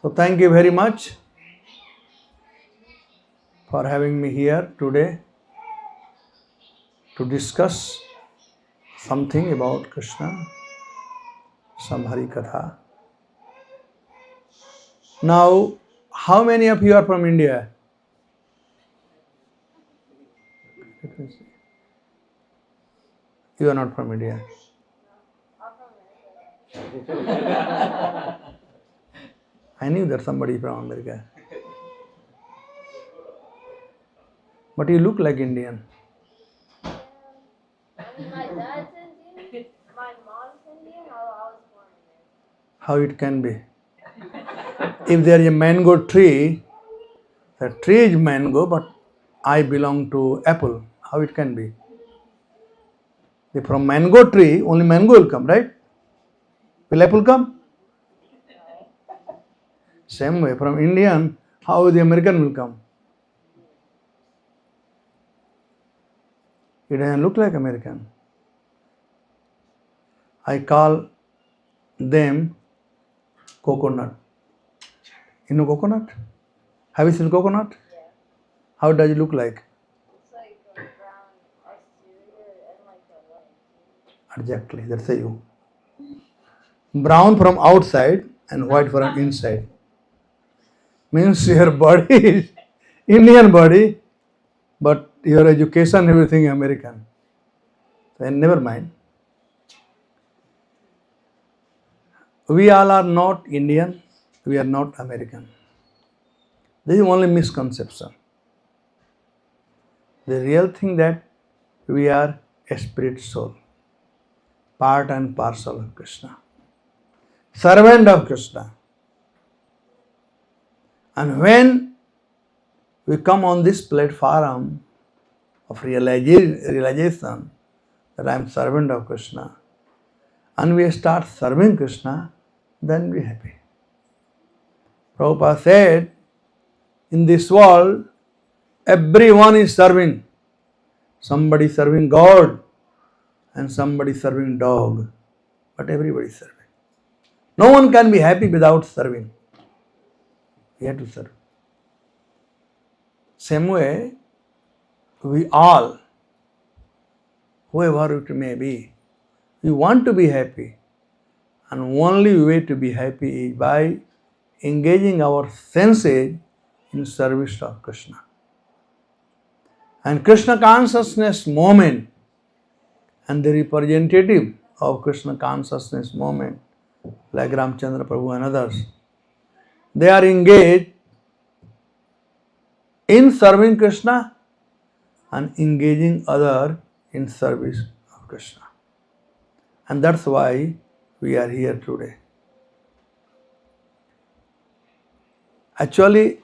So thank you very much for having me here today to discuss something about Krishna, some Hari Katha. Now, how many of you are from India? You are not from India. I knew that somebody from America. But you look like Indian. I mean, my dad's Indian, my mom's Indian, I was born American. How it can be? If there is a mango tree, the tree is mango, but I belong to apple. How it can be? If from mango tree, only mango will come, right? Will apple come? Same way, from Indian, how the American will come? It doesn't look like American. I call them coconut. You know coconut? Have you seen coconut? Yeah. How does it look like? It's like a brown exterior and like a white. Exactly, that's a you. Brown from outside and white from inside. Means your body is Indian body, but your education, everything American. So never mind. We all are not Indian, we are not American. This is only misconception. The real thing that we are a spirit soul, part and parcel of Krishna, servant of Krishna. And when we come on this platform of realization that I am servant of Krishna, and we start serving Krishna, then we are happy. Prabhupada said, in this world, everyone is serving. Somebody serving God and somebody serving dog, but everybody is serving. No one can be happy without serving. We have to serve. Same way, we all, whoever it may be, we want to be happy. And only way to be happy is by engaging our senses in service of Krishna. And Krishna consciousness movement and the representative of Krishna consciousness movement, like Ramchandra Prabhu and others, they are engaged in serving Krishna and engaging others in service of Krishna. And that's why we are here today. Actually,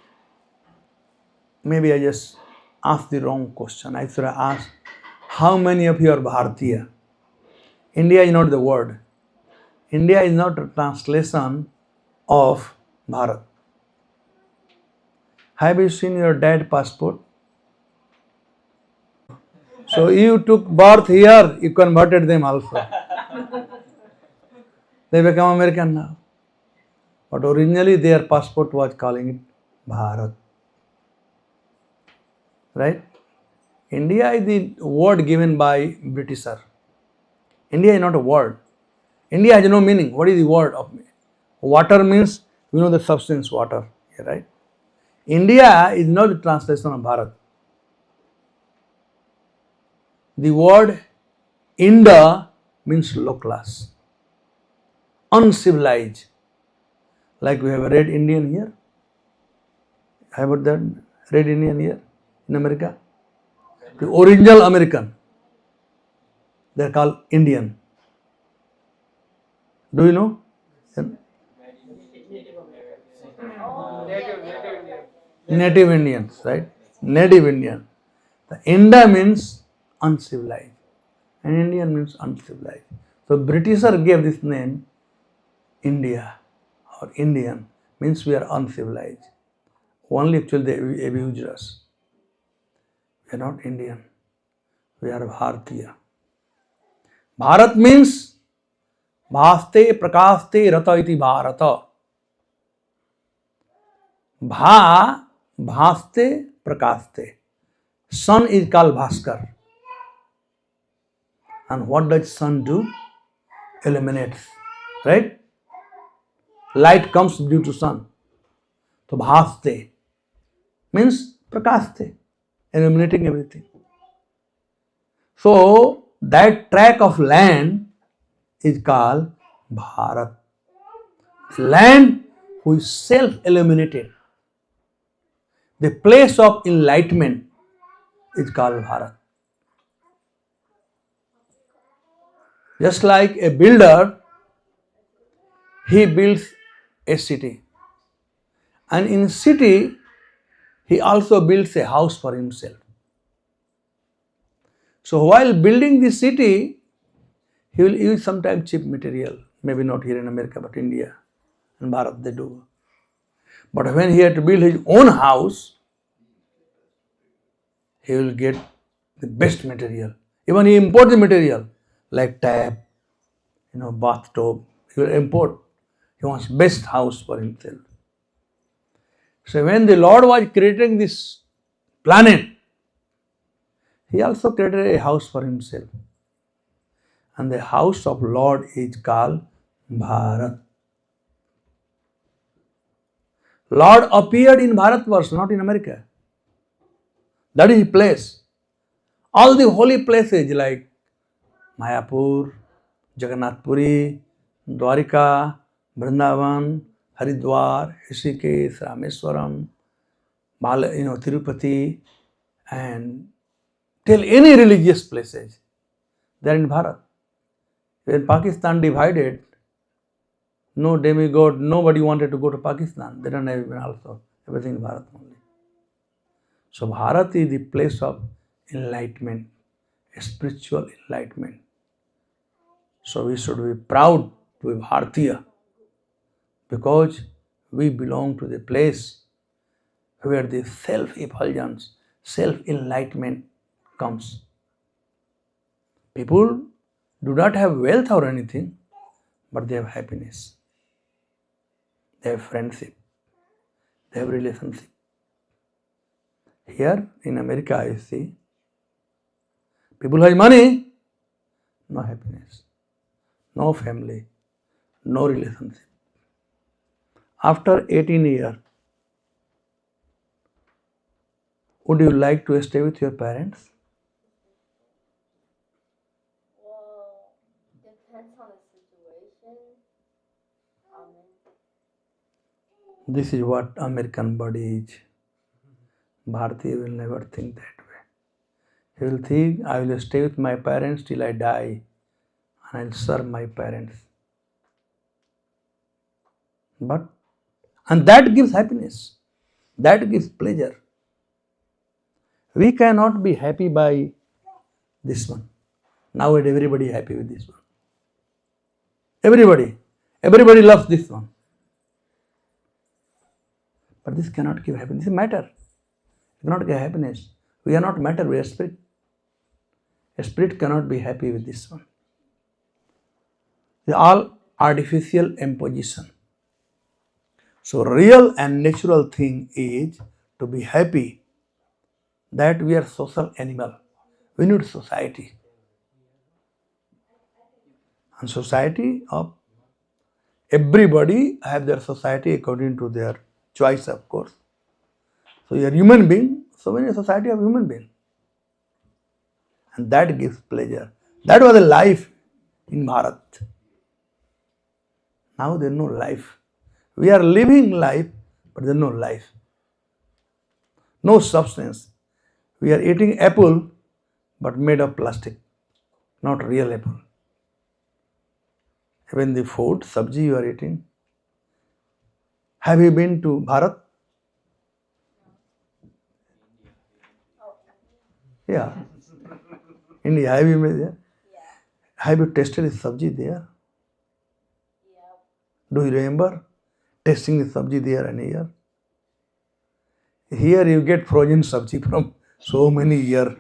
maybe I just asked the wrong question. I should have asked, how many of you are Bharatiya? India is not the word. India is not a translation of Bharat. Have you seen your dad's passport? So you took birth here, you converted them also. They become American now. But originally their passport was calling it Bharat. Right? India is the word given by Britisher. India is not a word. India has no meaning. What is the word of me? Water means, you know the substance water, right? India is not the translation of Bharat. The word India means low class, uncivilized. Like we have a red Indian here. How about that red Indian here in America? The original American, they are called Indian. Do you know? Native Indians, right? Native Indian. The India means uncivilized, and Indian means uncivilized. So Britisher gave this name India or Indian, means we are uncivilized. Only actually they abuse us. We are not Indian. We are Bharatiya. Bharat means Bhaste Prakaste Rata iti Bharata. Bha, bhaste, prakaste. Sun is called Bhaskar. And what does sun do? Illuminates. Right? Light comes due to sun. So bhaste means prakaste, illuminating everything. So that tract of land is called Bharat. Land which is self-illuminated. The place of enlightenment is called Bharat. Just like a builder, he builds a city. And in city, he also builds a house for himself. So while building the city, he will use sometimes cheap material. Maybe not here in America, but India and Bharat they do. But when he had to build his own house, he will get the best material. Even he import the material like tap, bathtub. He will import. He wants best house for himself. So when the Lord was creating this planet, he also created a house for himself. And the house of Lord is called Bharat. Lord appeared in Bharatvarsh, not in America. That is his place. All the holy places like Mayapur, Jagannath Puri, Dwarika, Vrindavan, Haridwar, Rishikesh, Rameswaram, Tirupati, and till any religious places, they are in Bharat. When Pakistan divided, no demigod, nobody wanted to go to Pakistan. They don't have even also everything in Bharat only. So Bharat is the place of enlightenment, spiritual enlightenment. So we should be proud to be Bharatiya because we belong to the place where the self-effulgence, self-enlightenment comes. People do not have wealth or anything, but they have happiness. They have friendship. They have relationship. Here in America, I see people who have money, no happiness, no family, no relationship. After 18 years, would you like to stay with your parents? Well, depends on the situation. This is what American body is. Bharatiya will never think that way. He will think, I will stay with my parents till I die and I will serve my parents. And that gives happiness. That gives pleasure. We cannot be happy by this one. Nowadays everybody is happy with this one. Everybody loves this one. But this cannot give happiness. This is matter. It cannot give happiness. We are not matter, we are spirit. A spirit cannot be happy with this one. They are all artificial imposition. So real and natural thing is to be happy that we are social animal. We need society. And society of everybody have their society according to their choice, of course. So you are human being, so we need a society of human being. And that gives pleasure. That was a life in Bharat. Now there is no life. We are living life, but there is no life. No substance. We are eating apple, but made of plastic, not real apple. Even the food, sabji you are eating. Have you been to Bharat? Yeah. India, have you been there? Yeah. Have you tasted the sabji there? Yeah. Do you remember tasting the sabji there and here? Here you get frozen sabji from so many years.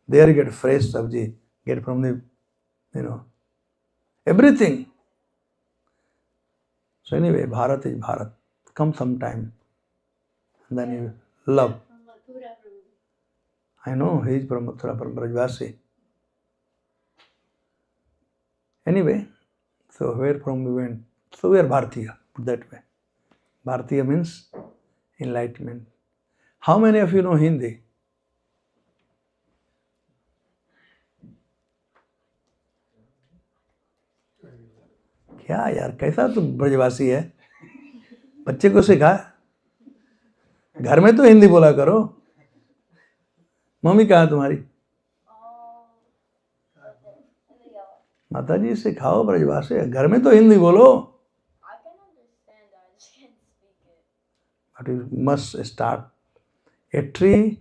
There you get fresh sabji, get from the, everything. So anyway, Bharat is Bharat. Come sometime. And then you love. I know he is from Mathura, from Brajvasi. Anyway, so where from we went? So we are Bharatiya, put that way. Bharatiya means enlightenment. How many of you know Hindi? क्या यार कैसा तुम ब्रजवासी है बच्चे को सिखा घर में तो हिंदी बोला करो मम्मी कहाँ है तुम्हारी माता जी सिखाओ ब्रजवासी घर में तो हिंदी बोलो but you must start a tree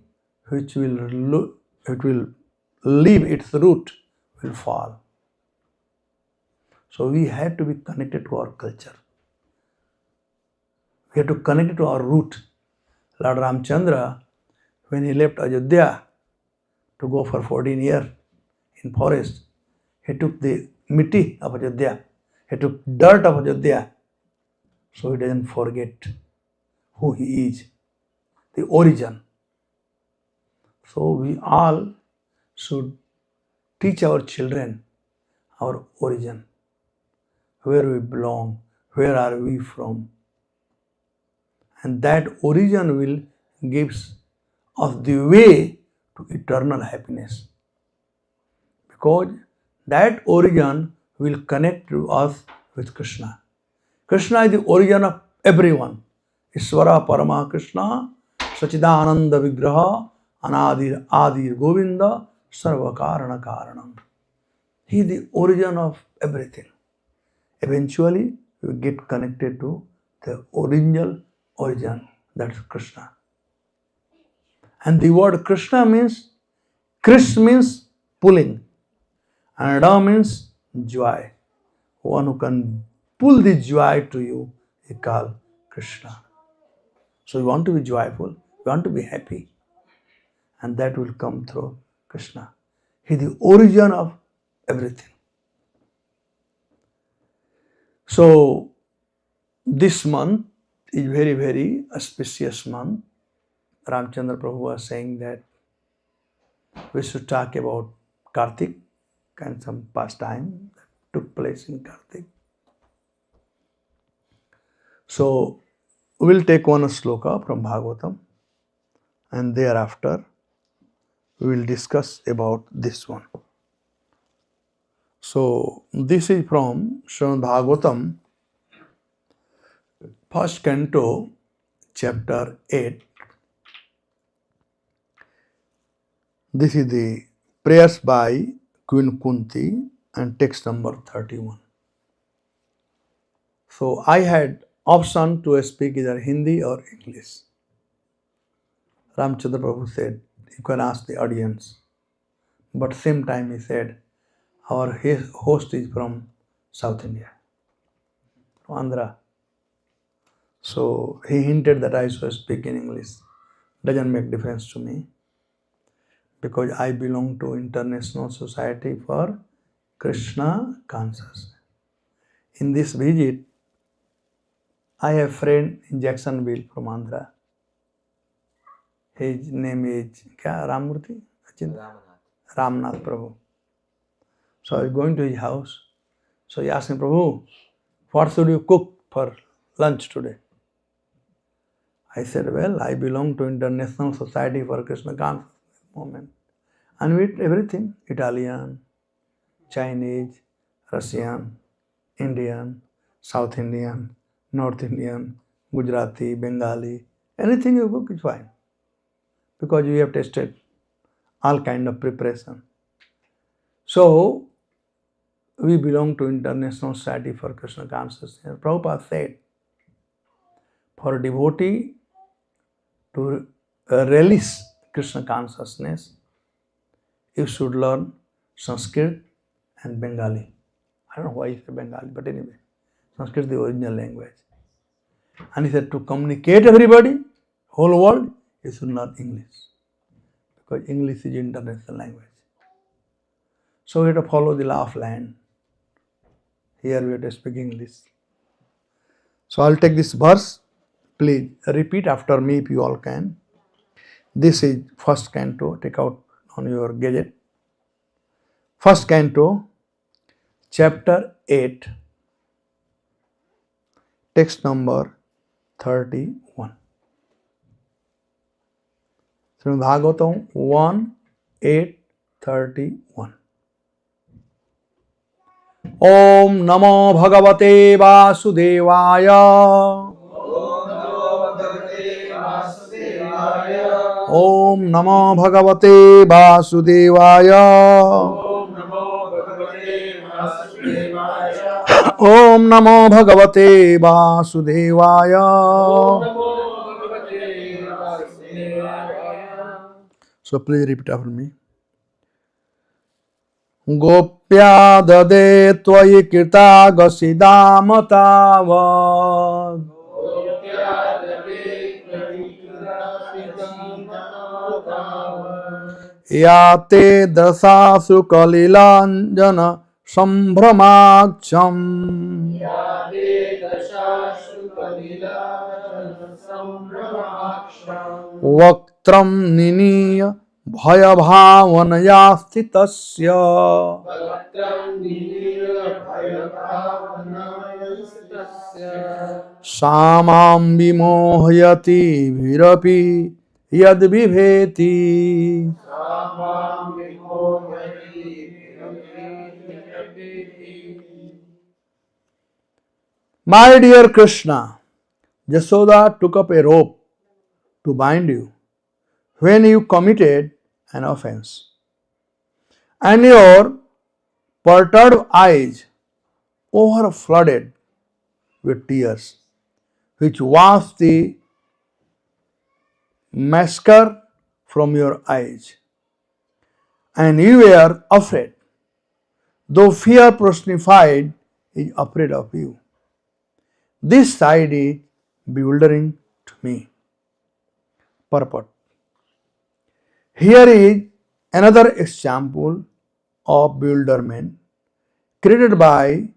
which will leave its root will fall. So we have to be connected to our culture. We have to connect to our root. Lord Ramchandra, when he left Ayodhya to go for 14 years in forest, he took the mitti of Ayodhya, he took dirt of Ayodhya, so he doesn't forget who he is, the origin. So we all should teach our children our origin, where we belong, where are we from. And that origin will give us the way to eternal happiness. Because that origin will connect to us with Krishna. Krishna is the origin of everyone. Ishvara Parama Krishna Sachidananda Vigraha Anadir Adir Govinda Sarva Karana Karanam. He is the origin of everything. Eventually, we get connected to the original origin, that is Krishna. And the word Krishna means, Krish means pulling, and Ra means joy. One who can pull the joy to you is called Krishna. So you want to be joyful, you want to be happy, and that will come through Krishna. He is the origin of everything. So this month is very, very auspicious month. Ramchandra Prabhu was saying that we should talk about Kartik and some pastime that took place in Kartik. So we will take one sloka from Bhagavatam and thereafter we will discuss about this one. So this is from Srimad Bhagavatam, first canto, chapter 8. This is the prayers by Queen Kunti and text number 31. So I had option to speak either Hindi or English. Ramchandra Prabhu said, you can ask the audience. But same time he said, our host is from South India, from Andhra. So he hinted that I should speak in English. Doesn't make difference to me, because I belong to International Society for Krishna Consciousness. In this visit, I have a friend in Jacksonville from Andhra. His name is Ramurthy? Ramnath Prabhu. So I was going to his house. So he asked me, Prabhu, what should you cook for lunch today? I said, well, I belong to International Society for Krishna Consciousness movement. And we eat everything, Italian, Chinese, Russian, Indian, South Indian, North Indian, Gujarati, Bengali, anything you cook is fine. Because we have tasted all kind of preparation. So, we belong to International Society for Krishna Consciousness. Prabhupada said, for a devotee to relish Krishna consciousness, you should learn Sanskrit and Bengali. I don't know why he said Bengali, but anyway, Sanskrit is the original language. And he said to communicate everybody, whole world, you should learn English. Because English is international language. So we have to follow the law of land. Here we have to speak English. So I'll take this verse Please repeat after me if you all can. This is first canto. Take out on your gadget. First canto, chapter 8, text number 31. Srimad Bhagavatam 1:8:31. Om Namo Bhagavate Vasudevaya. Om Namo Bhagavate Vasudevaya. Om Namo Bhagavate Vasudevaya. So please repeat after me. Gopya dade tvayi kirta gasidam tavad. Yate dasasu kalilanjana sambhramaksham. Vaktram niniya bhaya bhavanaya sthitasya. Samam vimohyati virapi yad vibheti. My dear Krishna, Jasoda took up a rope to bind you when you committed an offense, and your perturbed eyes overflooded with tears, which washed the mascara from your eyes, and you were afraid, though fear personified is afraid of you. This sight is bewildering to me. Purport. Here is another example of bewilderment created by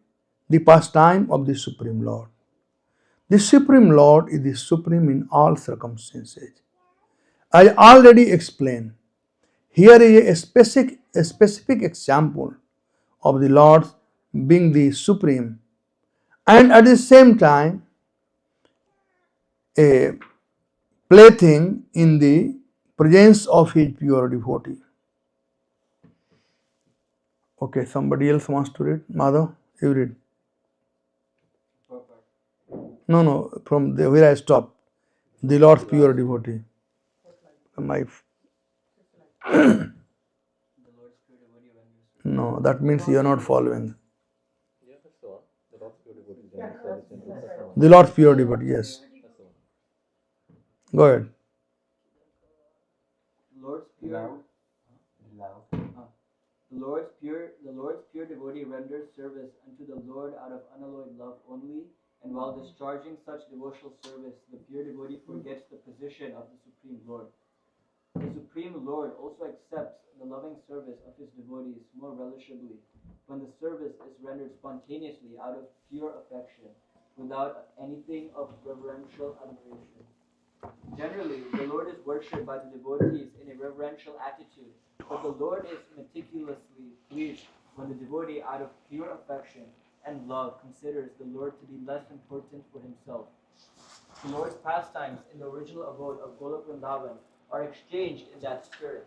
the pastime of the Supreme Lord. The Supreme Lord is the supreme in all circumstances. I already explained. Here is a specific example of the Lord being the supreme and at the same time a plaything in the presence of his pure devotee. Okay, somebody else wants to read? Madhav, you read. No, from where I stopped. The Lord's pure devotee. No, that means you are not following. The Lord's pure devotee, yes. Go ahead. The Lord's pure devotee renders service unto the Lord out of unalloyed love only, and while discharging such devotional service, the pure devotee forgets the position of the Supreme Lord. The Supreme Lord also accepts the loving service of his devotees more relishably when the service is rendered spontaneously out of pure affection, without anything of reverential admiration. Generally, the Lord is worshipped by the devotees in a reverential attitude, but the Lord is meticulously pleased when the devotee, out of pure affection and love, considers the Lord to be less important for himself. The Lord's pastimes in the original abode of Golok Vrindavan are exchanged in that spirit.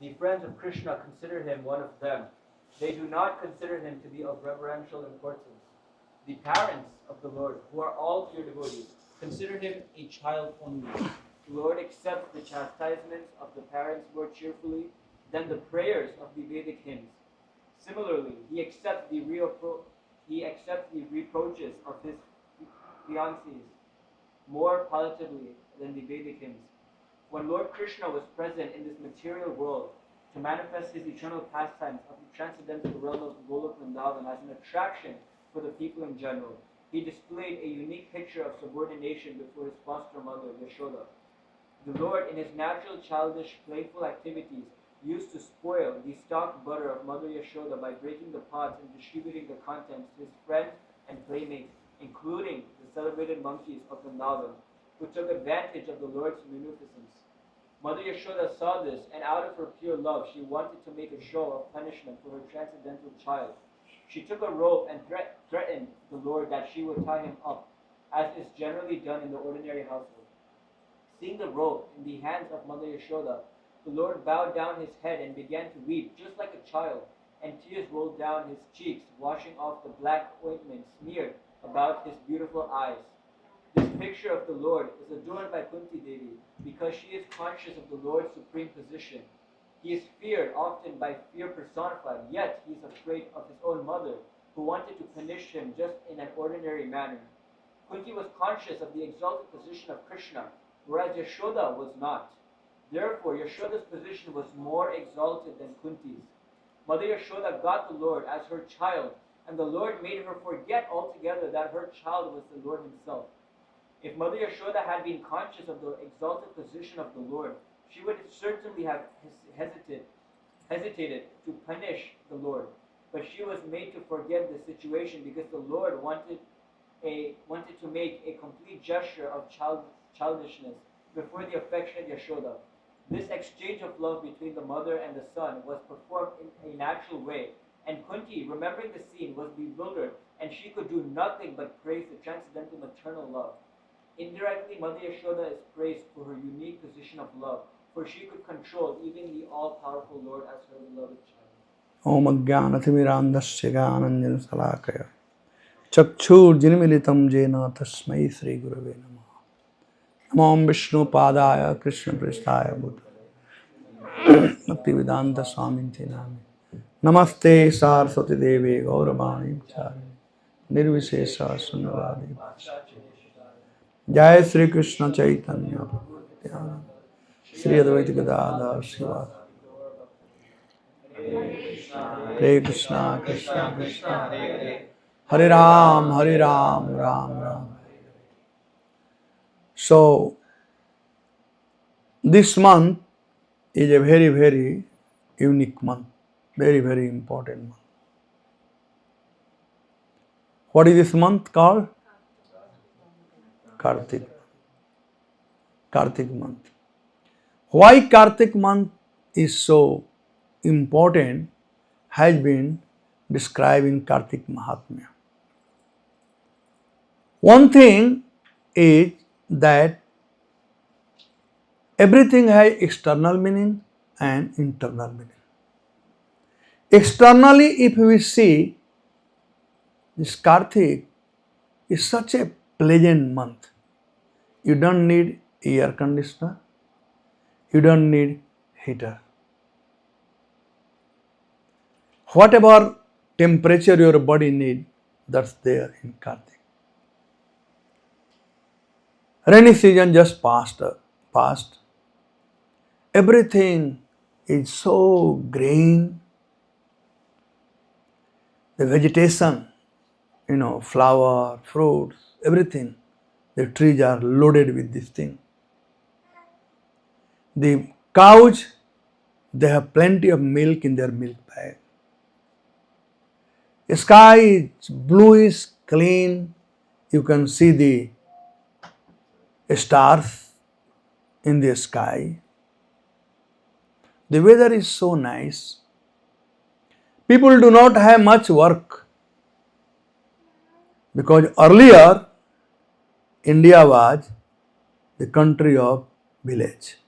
The friends of Krishna consider him one of them. They do not consider him to be of reverential importance. The parents of the Lord, who are all pure devotees, consider him a child only. The Lord accepts the chastisements of the parents more cheerfully than the prayers of the Vedic hymns. Similarly, he accepts the reproaches of his fiancés more palatably than the Vedic hymns. When Lord Krishna was present in this material world to manifest his eternal pastimes of the transcendental realm of Golok Vrindavan as an attraction for the people in general, he displayed a unique picture of subordination before his foster mother, Yashoda. The Lord, in his natural childish, playful activities, used to spoil the stock butter of Mother Yashoda by breaking the pots and distributing the contents to his friends and playmates, including the celebrated monkeys of Vrindavan. who took advantage of the Lord's munificence. Mother Yashoda saw this, and out of her pure love, she wanted to make a show of punishment for her transcendental child. She took a rope and threatened the Lord that she would tie him up, as is generally done in the ordinary household. Seeing the rope in the hands of Mother Yashoda, the Lord bowed down his head and began to weep, just like a child, and tears rolled down his cheeks, washing off the black ointment smeared about his beautiful eyes. This picture of the Lord is adorned by Kunti Devi because she is conscious of the Lord's supreme position. He is feared often by fear personified, yet he is afraid of his own mother, who wanted to punish him just in an ordinary manner. Kunti was conscious of the exalted position of Krishna, whereas Yashoda was not. Therefore, Yashoda's position was more exalted than Kunti's. Mother Yashoda got the Lord as her child, and the Lord made her forget altogether that her child was the Lord himself. If Mother Yashoda had been conscious of the exalted position of the Lord, she would certainly have hesitated to punish the Lord. But she was made to forget the situation because the Lord wanted to make a complete gesture of childishness before the affectionate Yashoda. This exchange of love between the mother and the son was performed in a natural way, and Kunti, remembering the scene, was bewildered, and she could do nothing but praise the transcendental maternal love. Indirectly, Mother Yashoda is praised for her unique position of love, for she could control even the all-powerful Lord as her beloved child. Om Ajnanathmirandasya Jnananjana Salakaya Chakshurjinmilitam Jena Tasmai Sri Gurave Namah. Namo Vishnu Padaya Krishna Pristaya Bhutale Bhaktivedanta Swaminti Nami Namaste Saraswati Devi Gauravani Chari Nirvishesha Sunyavadi Jai Sri Krishna Chaitanya Prabhu Nityananda Sri Advaita Gadadhar Shiva Hare Krishna Krishna Krishna Hare Ram Ram Ram. So this month is a very, very unique month, very, very important month. What is this month called? Kartik. Kartik month. Why Kartik month is so important has been described in Kartik Mahatmya. One thing is that everything has external meaning and internal meaning. Externally, if we see, this Kartik is such a pleasant month. You don't need air conditioner, you don't need heater. Whatever temperature your body needs, that's there in Kartik. Rainy season just passed. Everything is so green. The vegetation, flower, fruits, everything. The trees are loaded with this thing. The cows, they have plenty of milk in their milk bag. The sky is bluish, clean. You can see the stars in the sky. The weather is so nice. People do not have much work because earlier India was the country of village.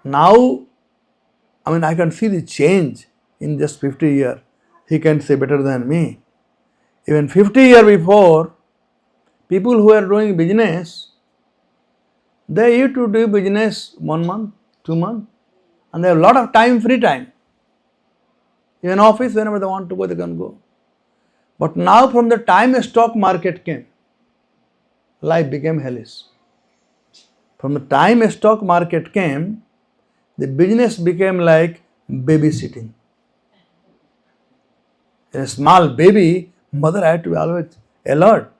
Now, I can see the change in just 50 years. He can say better than me. Even 50 years before, people who are doing business, they used to do business 1 month, 2 months, and they have a lot of time, free time. Even office, whenever they want to go, they can go. But now from the time a stock market came, life became hellish. From the time a stock market came, the business became like babysitting. A small baby, mother had to be always alert.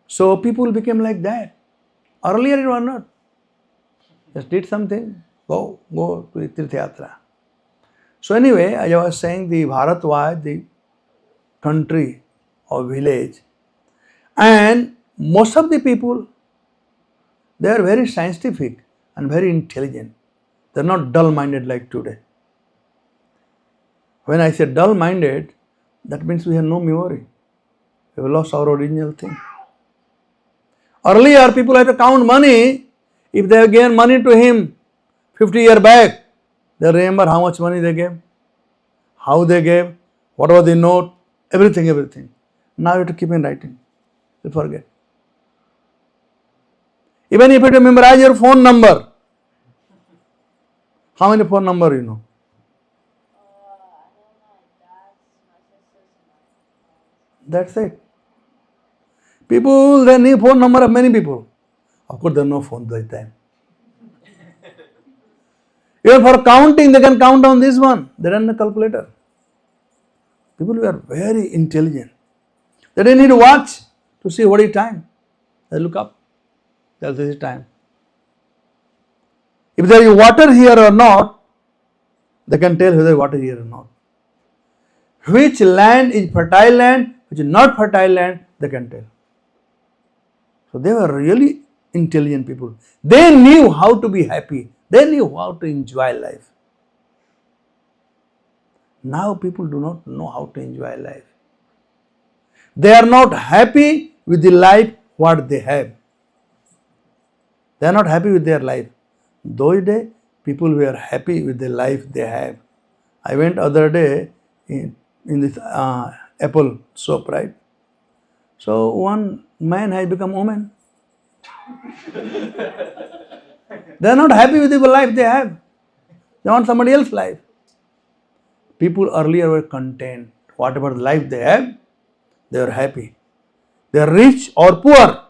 So people became like that. Earlier it was not. Just did something, go to the Tirth Yatra. So anyway, as I was saying, the Bharat was the country or village, And most of the people, they are very scientific and very intelligent. They are not dull-minded like today. When I say dull-minded, that means we have no memory. We have lost our original thing. Earlier, people had to count money. If they have given money to him 50 years back, they remember how much money they gave, how they gave, what was the note, everything. Now you have to keep in writing. You forget. Even if you have to memorize your phone number, how many phone number you know? I know my dad's, my sister's, and my That's it. People, they need phone number of many people. Of course, there are no phones that time. Even for counting, they can count on this one. They run a calculator. People who are very intelligent. They don't need to watch to see what is time. They look up. They'll say it's time. If there is water here or not, they can tell whether water here or not. Which land is fertile land, which is not fertile land, they can tell. So they were really intelligent people. They knew how to be happy. They knew how to enjoy life. Now people do not know how to enjoy life. They are not happy with the life what they have. They are not happy with their life. Those days, people were happy with the life they have. I went other day in this Apple shop, right? So one man has become woman. They are not happy with the life they have. They want somebody else's life. People earlier were content. Whatever life they have, they are happy. They are rich or poor.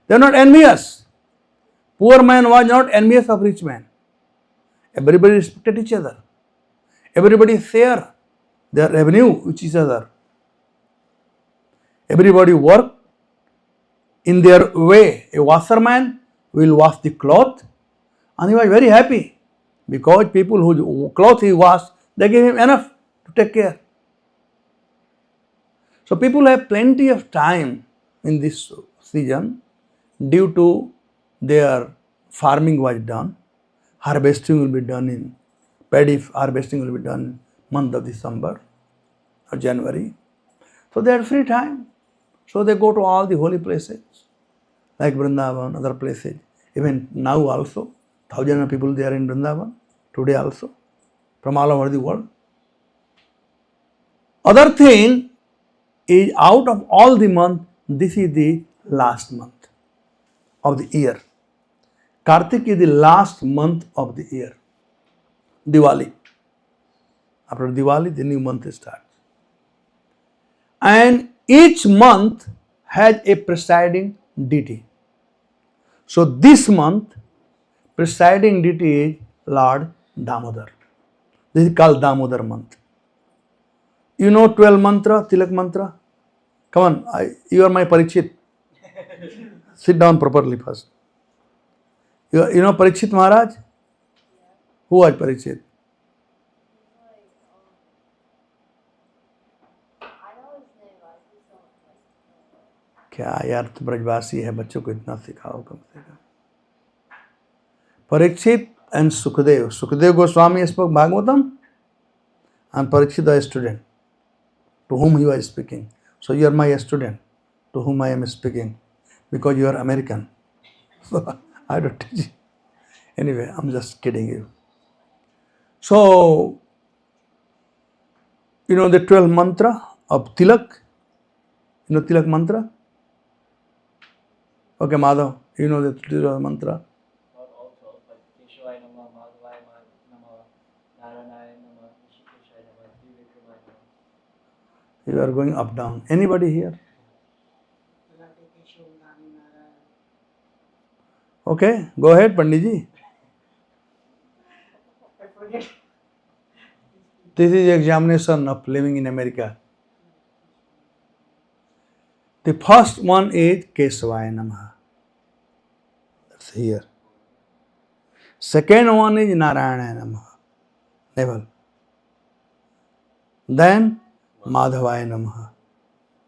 They are not envious. Poor man was not envious of rich man. Everybody respected each other. Everybody share their revenue with each other. Everybody work in their way. A washerman will wash the cloth, and he was very happy because people whose cloth he washed, they gave him enough to take care. So people have plenty of time in this season due to their farming was done. Harvesting will be done in paddy harvesting will be done in month of December or January. So they had free time. So they go to all the holy places like Vrindavan, other places. Even now also, thousands of people there in Vrindavan, today also, from all over the world. Other thing is out of all the month, this is the last month of the year. Kartik is the last month of the year. Diwali. After Diwali, the new month starts. And each month has a presiding deity. So this month, presiding deity is Lord Damodar. This is called Damodar month. You know 12 mantra, Tilak mantra? Come on, you are my Parikshit. Sit down properly first. You know Parikshit Maharaj? Who was Parikshit? I know his name, I just don't like. क्या यार तो ब्रजवासी है, बच्चों को इतना सिखाओ कम से कम. Parikshit and Sukdev. Sukdev Goswami spoke Bhagavatam and Parikshit was a student to whom he was speaking. So you are my student to whom I am speaking because you are American. So I don't teach you. Anyway, I'm just kidding you. So, you know the 12 mantra of Tilak? You know Tilak mantra? Okay, Madhav, you know the 12 mantra? Not all 12, but Keshwaya Namah, Madhavaya Namah, Naranaya Namah, Rishikeshaya Namah, Trivikramaya Namah. You are going up down. Anybody here? Okay, go ahead, Panditji. This is examination of living in America. The first one is Kesavaya Namaha. That's here. Second one is Narayana Namaha. Level. Then Madhavaya Namaha.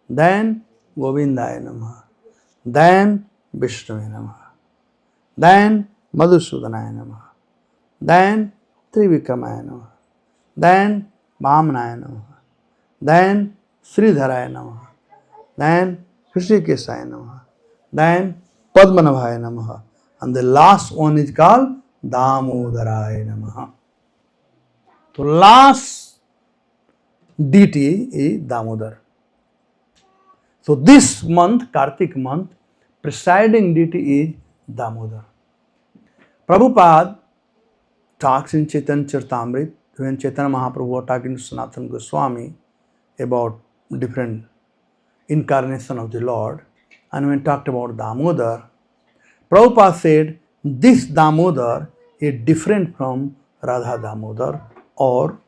Then Govindaya Namaha. Then Vishnuvaya Namaha. Then Madhusudanaya Namaha. Then Trivikramaya Namaha. Then Vamanaya Namaha. Then Sridharaya Namaha. Then Hrishikesaya Namaha. Then Padmanabhaya Namaha. And the last one is called Damodaraya Namaha. So last deity is Damodar. So this month, Kartik month, presiding deity is Damodar. Prabhupada talks in Chaitanya Charitamrita when Chaitanya Mahaprabhu was talking to Sanatana Goswami about different incarnation of the Lord, and when talked about Damodar, Prabhupada said this Damodar is different from Radha Damodar or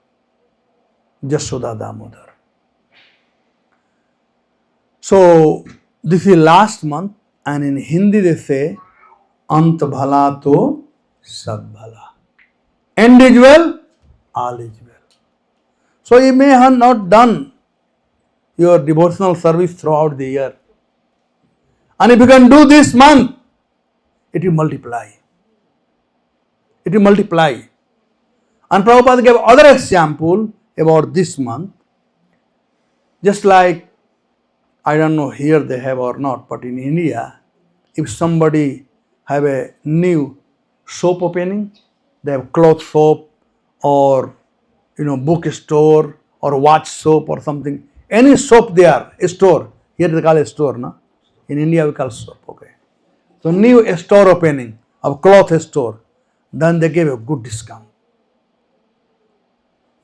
Jashoda Damodar. So this is last month, and in Hindi they say Ant bhala to sab bhala. End is well, all is well. So you may have not done your devotional service throughout the year. And if you can do this month, it will multiply. It will multiply. And Prabhupada gave other example about this month. Just like, I don't know here they have or not, but in India, if somebody have a new soap opening, they have cloth soap or bookstore or watch soap or something. Any soap there, a store. Here they call it store, no? In India we call soap, okay. So new store opening of cloth store, then they gave a good discount.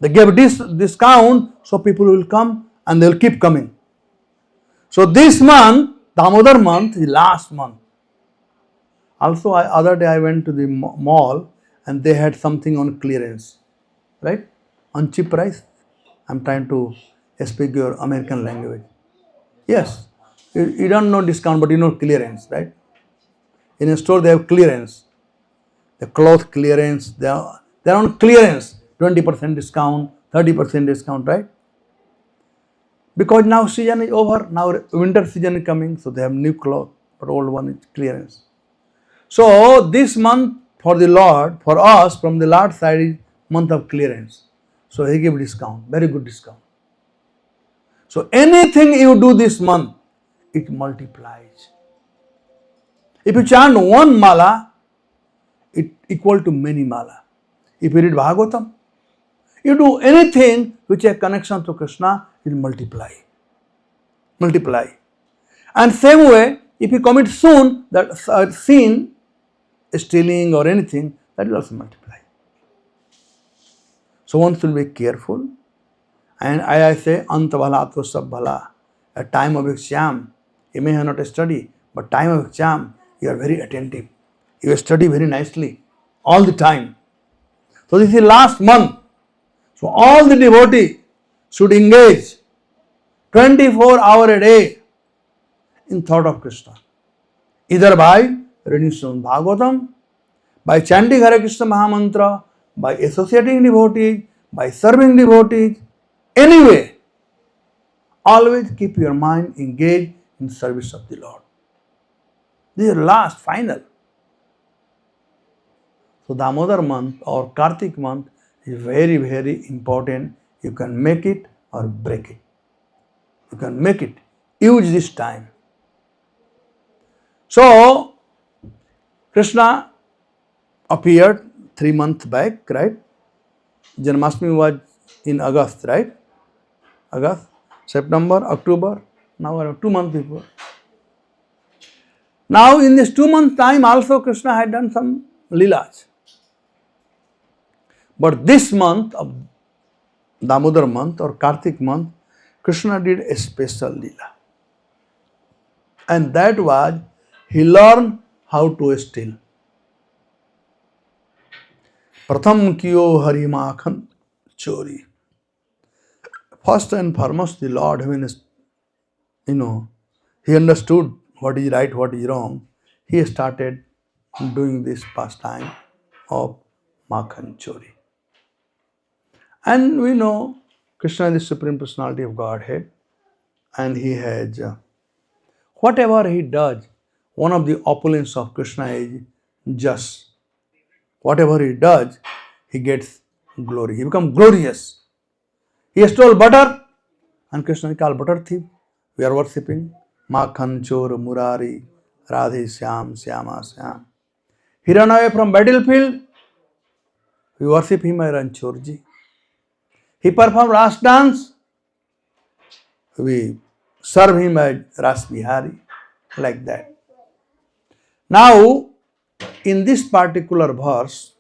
They gave this discount so people will come and they will keep coming. So this month, Damodar month is last month. Also, other day I went to the mall and they had something on clearance, right? On cheap price. I'm trying to speak your American language. Yes, you don't know discount, but you know clearance, right? In a store they have clearance. The cloth clearance, they're on clearance, 20% discount, 30% discount, right? Because now season is over, now winter season is coming, so they have new cloth, but old one is clearance. So this month for the Lord, for us, from the Lord's side is month of clearance. So he gave discount, very good discount. So anything you do this month, it multiplies. If you chant one mala, it equal to many mala. If you read Bhagavatam, you do anything which has connection to Krishna, it will multiply. Multiply. And same way, if you commit sin, stealing or anything, that will also multiply. So one should be careful. And I say, Ant bhala to sab bhala. At time of exam, you may have not studied, but time of exam, you are very attentive. You study very nicely, all the time. So this is last month. So all the devotees should engage 24 hours a day in thought of Krishna. Either by reading Srimad Bhagavatam, by chanting Hare Krishna Mahamantra, by associating devotees, by serving devotees, anyway, always keep your mind engaged in service of the Lord. This is last, final. So Damodar month or Kartik month is very, very important. You can make it or break it. You can make it. Use this time. So, Krishna appeared 3 months back, right? Janmashtami was in August, right? August, September, October, now around 2 months before. Now in this 2 months time also Krishna had done some leelas. But this month of Damodar month or Kartik month, Krishna did a special leela. And that was, he learned how to steal. Pratham kiyo hari makhan chori. First and foremost, the Lord, when he understood what is right, what is wrong, he started doing this pastime of makhan chori. And we know Krishna is the Supreme Personality of Godhead, and he has Whatever he does, one of the opulence of Krishna is just. Whatever he does, he gets glory. He becomes glorious. He stole butter, and Krishna is called butter thief. We are worshipping Makhan Chor Murari Radhe Syam Syama Syam. He ran away from battlefield. We worship him as Ranchorji. He performed Ras dance. We serve him as Ras Bihari. Like that. Now, in this particular verse,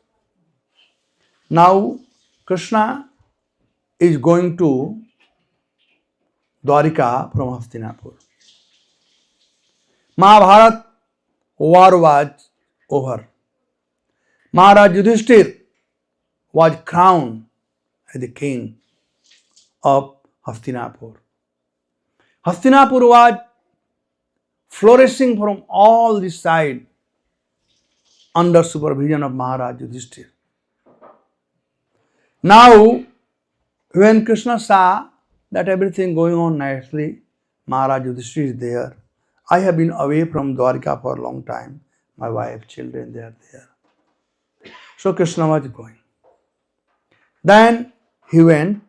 now Krishna is going to Dwarika from Hastinapur. Mahabharat war was over. Maharaj Yudhishthir was crowned as the king of Hastinapur. Hastinapur was flourishing from all the sides under supervision of Maharaj Yudhishthir. Now, when Krishna saw that everything going on nicely, Maharaj Yudhishthir is there. I have been away from Dwarika for a long time. My wife, children, they are there. So Krishna was going. Then he went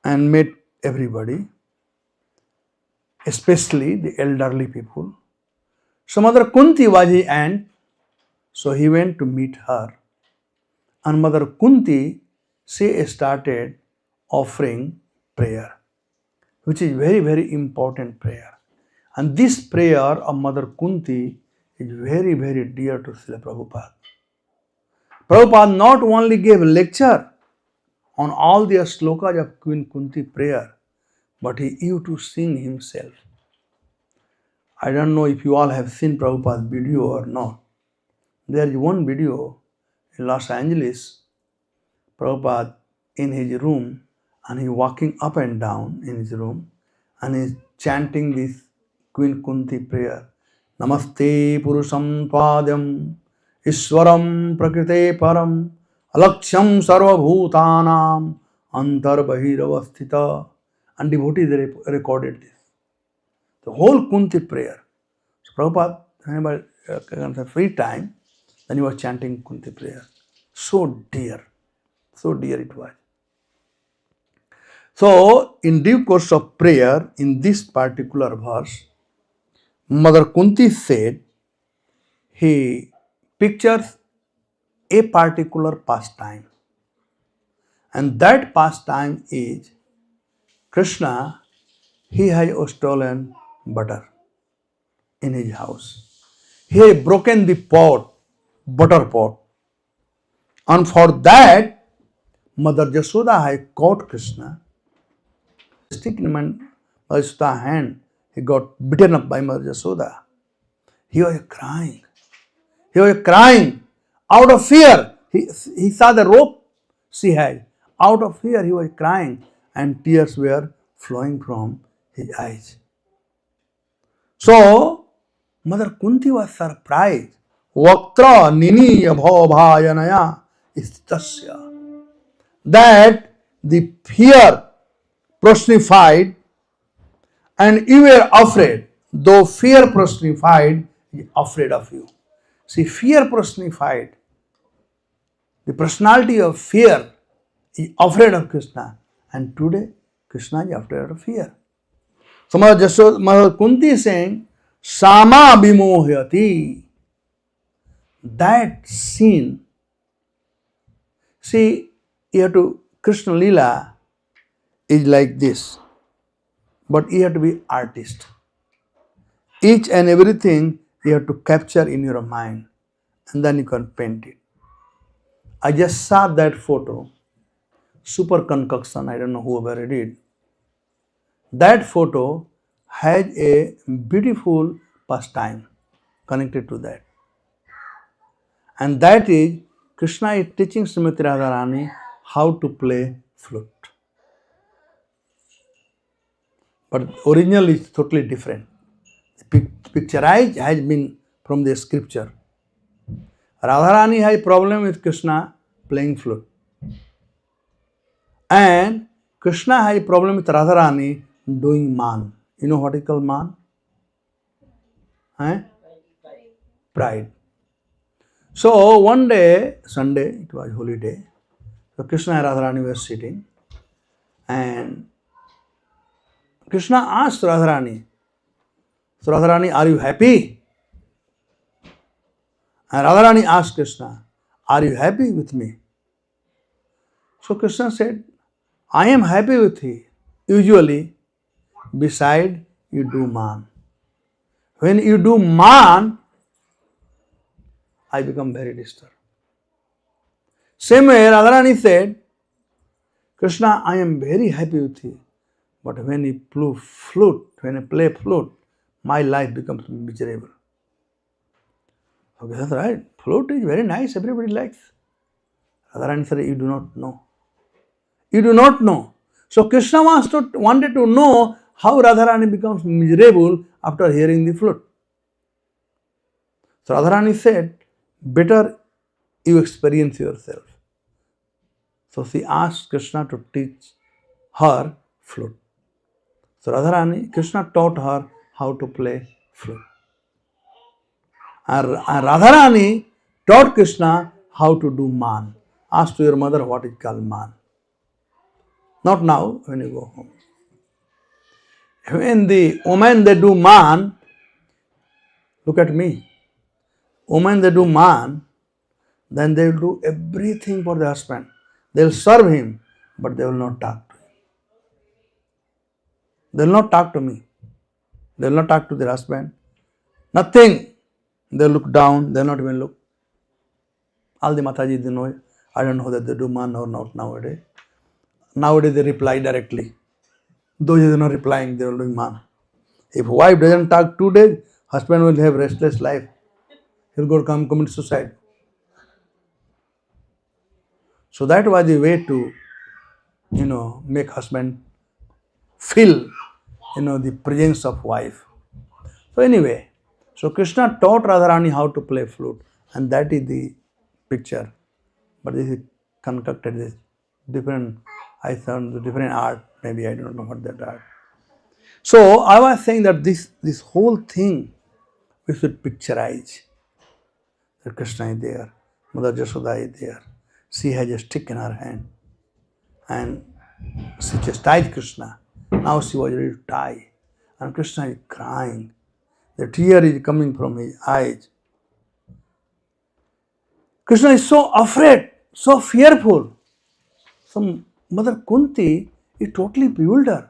and met everybody, especially the elderly people. So Mother Kunti was his aunt, so he went to meet her. And Mother Kunti, she started offering prayer, which is very, very important prayer. And this prayer of Mother Kunti is very, very dear to Srila Prabhupada. Prabhupada not only gave a lecture on all the slokas of Queen Kunti prayer, but he used to sing himself. I don't know if you all have seen Prabhupada's video or not. There is one video in Los Angeles, Prabhupada in his room, and he walking up and down in his room, and he is chanting this Queen Kunti prayer. Namaste Purusham Tvadyam Ishwaram Prakrite Param Alaksham Sarva Bhutanam Antar Bahiravasthita. And devotees recorded this. The whole Kunti prayer. So Prabhupada, whenever free time, then he was chanting Kunti prayer. So dear it was. So, in due course of prayer, in this particular verse, Mother Kunti said, he pictures a particular pastime. And that pastime is Krishna, he has stolen butter in his house. He has broken the pot, butter pot. And for that, Mother Yashoda has caught Krishna. Stick in Mother Yashoda's hand, he got beaten up by Mother Yashoda. He was crying. He was crying out of fear. He saw the rope she had. Out of fear, he was crying, and tears were flowing from his eyes. So, Mother Kunti was surprised. Vaktra nini abhavanaya istasya. That the fear personified, and you were afraid, though fear personified is afraid of you. See, fear personified, the personality of fear is afraid of Krishna, and today Krishna is afraid of fear. So Mother Kunti is saying, Sama bimohyati. That scene, see, you have to, Krishna Lila is like this, but you have to be artist. Each and everything you have to capture in your mind, and then you can paint it. I just saw that photo, super concoction, I don't know whoever did. That photo has a beautiful pastime connected to that. And that is, Krishna is teaching Srimati Radharani how to play flute. But original is totally different. The picturized has been from the scripture. Radharani has a problem with Krishna playing flute. And Krishna has a problem with Radharani doing man. You know what is called man? Eh? Pride. So one day, Sunday, it was holy day. So Krishna and Radharani were sitting, and Krishna asked Radharani, so Radharani, are you happy? And Radharani asked Krishna, are you happy with me? So Krishna said, I am happy with you. Usually, beside you do man. When you do man, I become very disturbed. Same way, Radharani said, Krishna, I am very happy with you. But when you play flute, my life becomes miserable. Okay, that's right. Flute is very nice, everybody likes. Radharani said, you do not know. You do not know. So Krishna wanted to know how Radharani becomes miserable after hearing the flute. So Radharani said, better you experience yourself. So she asked Krishna to teach her flute. So Krishna taught her how to play flute. And Radharani taught Krishna how to do man. Ask to your mother what is called man. Not now, when you go home. When the women they do man, look at me. Women they do man, then they will do everything for the husband. They will serve him, but they will not talk to him. They will not talk to me. They will not talk to their husband. Nothing. They look down, they will not even look. All the Mataji, they know it. I don't know whether they do man or not nowadays. Nowadays they reply directly. Those who are not replying, they are doing man. If wife doesn't talk 2 days, husband will have restless life. He'll go to commit suicide. So that was the way to, make husband feel, the presence of wife. So anyway, so Krishna taught Radharani how to play flute, and that is the picture. But this is concocted, this different, I found the different art, maybe I don't know what that art. So I was saying that this whole thing we should picturize. That Krishna is there, Mother Jasoda is there. She has a stick in her hand, and she chastised Krishna. Now she was ready to die, and Krishna is crying. The tear is coming from his eyes. Krishna is so afraid, so fearful. So Mother Kunti is totally bewildered.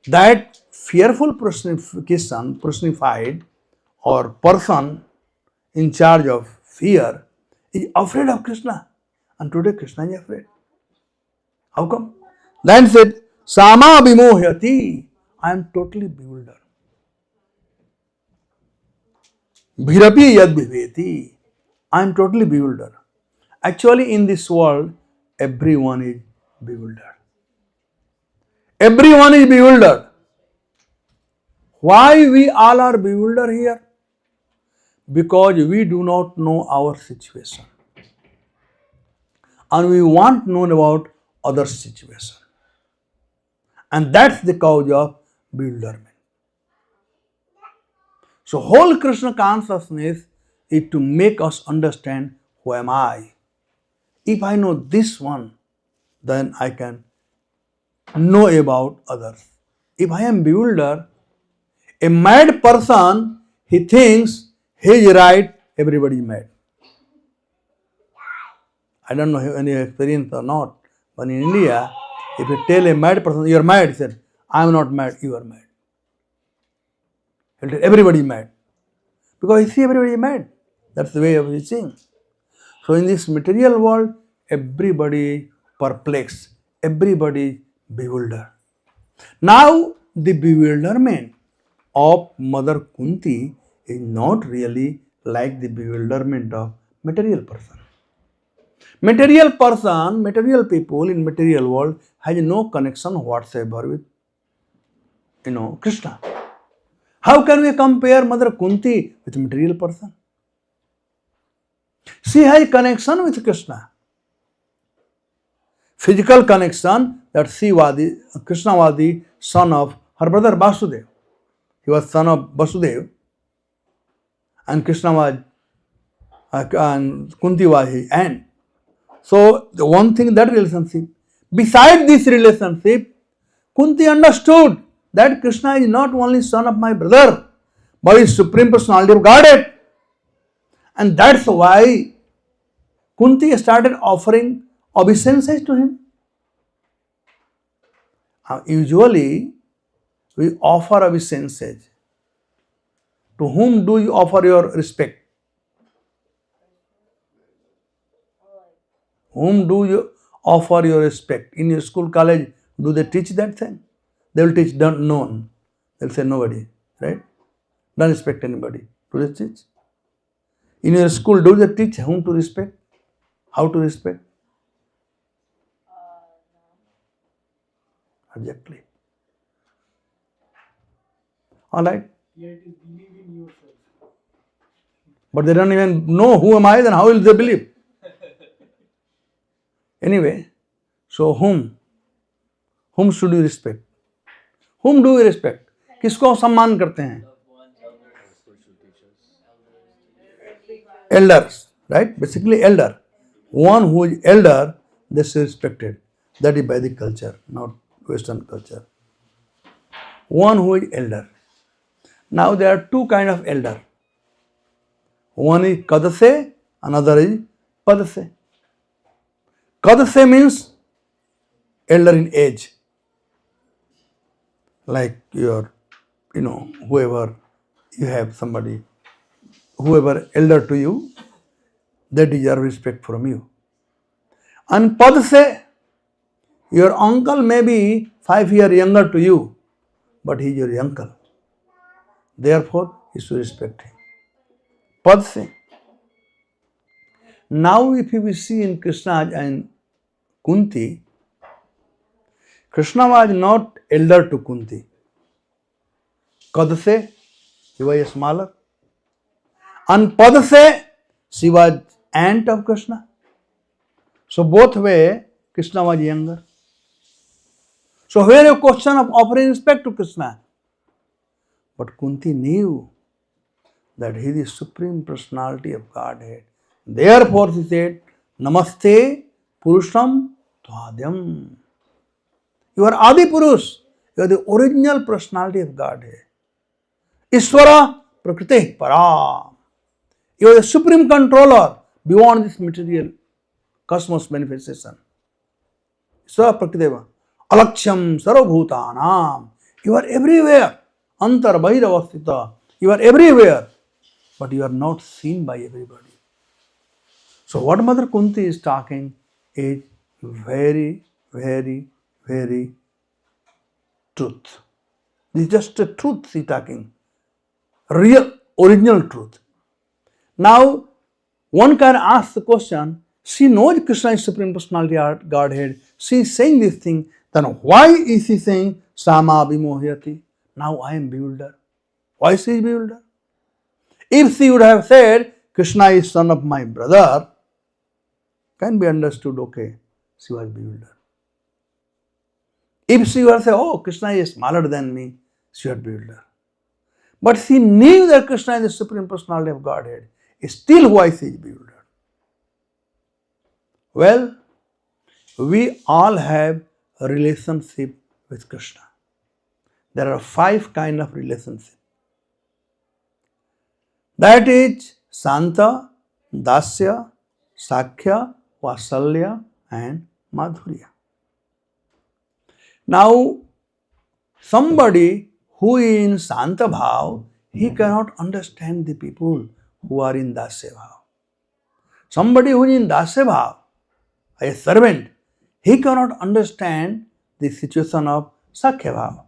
That fearful personified or person in charge of fear is afraid of Krishna. And today Krishna is afraid. How come? Then said, Sama Vimohyati. I am totally bewildered. Bhirapi yad bhiveti. I am totally bewildered. Actually, in this world, everyone is bewildered. Everyone is bewildered. Why we all are bewildered here? Because we do not know our situation. And we want to know about others' situation. And that's the cause of bewilderment. So whole Krishna consciousness is to make us understand who am I. If I know this one, then I can know about others. If I am bewildered, a mad person, he thinks he is right, everybody is mad. I don't know any experience or not, but in India, if you tell a mad person, you are mad, he said, I am not mad, you are mad. He'll tell everybody is mad. Because he sees everybody is mad. That's the way of his seeing. So in this material world, everybody perplexed, everybody bewildered. Now the bewilderment of Mother Kunti is not really like the bewilderment of material person. Material person, material people in material world has no connection whatsoever with, Krishna. How can we compare Mother Kunti with material person? She has connection with Krishna. Physical connection that Krishna was the son of her brother Vasudeva. He was son of Vasudeva. and Krishna was, and Kunti was his aunt. So the one thing, that relationship. Beside this relationship, Kunti understood that Krishna is not only son of my brother, but is Supreme Personality of Godhead. And that's why Kunti started offering obeisances to him. Usually, we offer obeisances. To whom do you offer your respect? Whom do you offer your respect? In your school, college, do they teach that thing? They will teach none. They'll say nobody, right? Don't respect anybody. Do they teach? In your school, do they teach whom to respect? How to respect? Exactly. All right. Yeah, it is believe in yourself. But they don't even know who am I, then how will they believe? Anyway, so whom? Whom should you respect? Whom do we respect? किसको सम्मान करते हैं? Elders, right? Basically elder. One who is elder, they should be respected. That is Vedic culture, not Western culture. One who is elder. Now there are two kind of elder. One is Kadase, another is Padase. Kadase means elder in age. Like your, whoever you have somebody, whoever elder to you, they deserve respect from you. And Padase, your uncle may be 5 years younger to you, but he is your uncle. Therefore, you should respect him. Padase. Now, if you will see in Krishna and Kunti, Krishna was not elder to Kunti. Kadase, he was smaller. And Padase, she was aunt of Krishna. So both way, Krishna was younger. So here a question of offering respect to Krishna. But Kunti knew that he is the Supreme Personality of Godhead. Therefore she said, Namaste Purusham Tvadyam. You are Adi Purush. You are the original personality of Godhead. Ishvara Prakriti Param. You are the supreme controller beyond this material cosmos manifestation. Ishvara Prakriteva. Alaksham Sarvabhutanam. You are everywhere. Antar Bhairavastita. You are everywhere. But you are not seen by everybody. So what Mother Kunti is talking is very, very, very truth. This is just a truth she is talking. Real, original truth. Now, one can ask the question, she knows Krishna is Supreme Personality of Godhead. She is saying this thing, then why is she saying Sama Vimohyati? Now I am bewildered. Why she is bewildered? If she would have said, Krishna is son of my brother, can be understood, okay, she was bewildered. If she were to say, oh, Krishna is smaller than me, she was bewildered. But she knew that Krishna is the Supreme Personality of Godhead. Still, why she is bewildered? Well, we all have a relationship with Krishna. There are 5 kinds of relationship. That is Santa, Dasya, Sakhya, Vasalya and Madhurya. Now, somebody who is in Santa Bhav, he cannot understand the people who are in Dasya Bhav. Somebody who is in Dasya Bhav, a servant, he cannot understand the situation of Sakhya Bhav.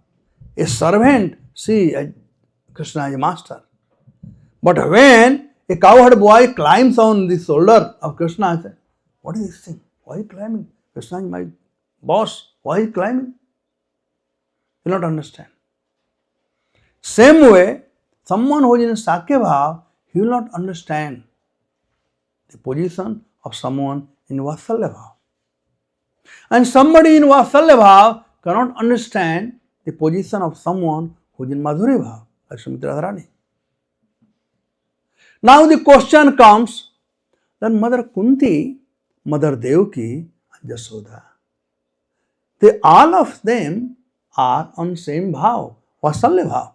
A servant, see, Krishna is a master. But when a cowherd boy climbs on the shoulder of Krishna, I say, what is this thing? Why are you climbing? Krishna is my boss. Why are you climbing? You will not understand. Same way, someone who is in Sakhya Bhav, he will not understand the position of someone in Vasalya Bhav. And somebody in Vasalya Bhav cannot understand the position of someone who is in Madhurya Bhav, like Srimati Radharani. Now the question comes, then Mother Kunti, Mother Devaki, and Jasoda, all of them are on same bhav, Vatsalya bhav.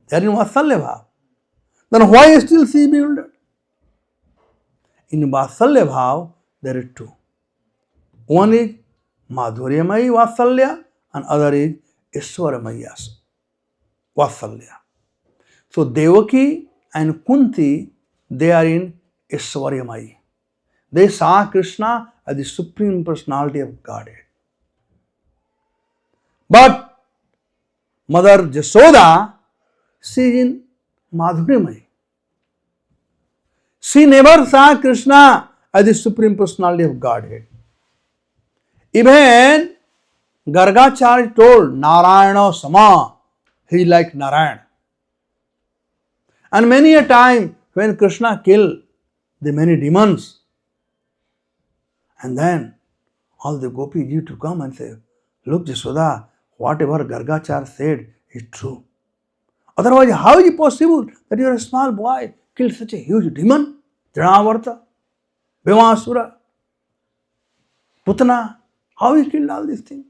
They are in Vatsalya bhav. Then why still she bewildered? In Vatsalya bhav, there are two. One is Madhuryamayi Vatsalya and other is Ishwaramayi Vatsalya. So Devaki and Kunti, they are in Ishwaryamayi. They saw Krishna as the Supreme Personality of Godhead. But Mother Jasoda, she is in Madhuryamayi. She never saw Krishna as the Supreme Personality of Godhead. Even Gargacharya told Narayana Sama, he is like Narayan. And many a time when Krishna killed the many demons, and then all the gopis used to come and say, look Jasoda, whatever Gargacharya said is true. Otherwise, how is it possible that you are a small boy, killed such a huge demon? Trinavarta, Bhimasura, Putana, how he killed all these things?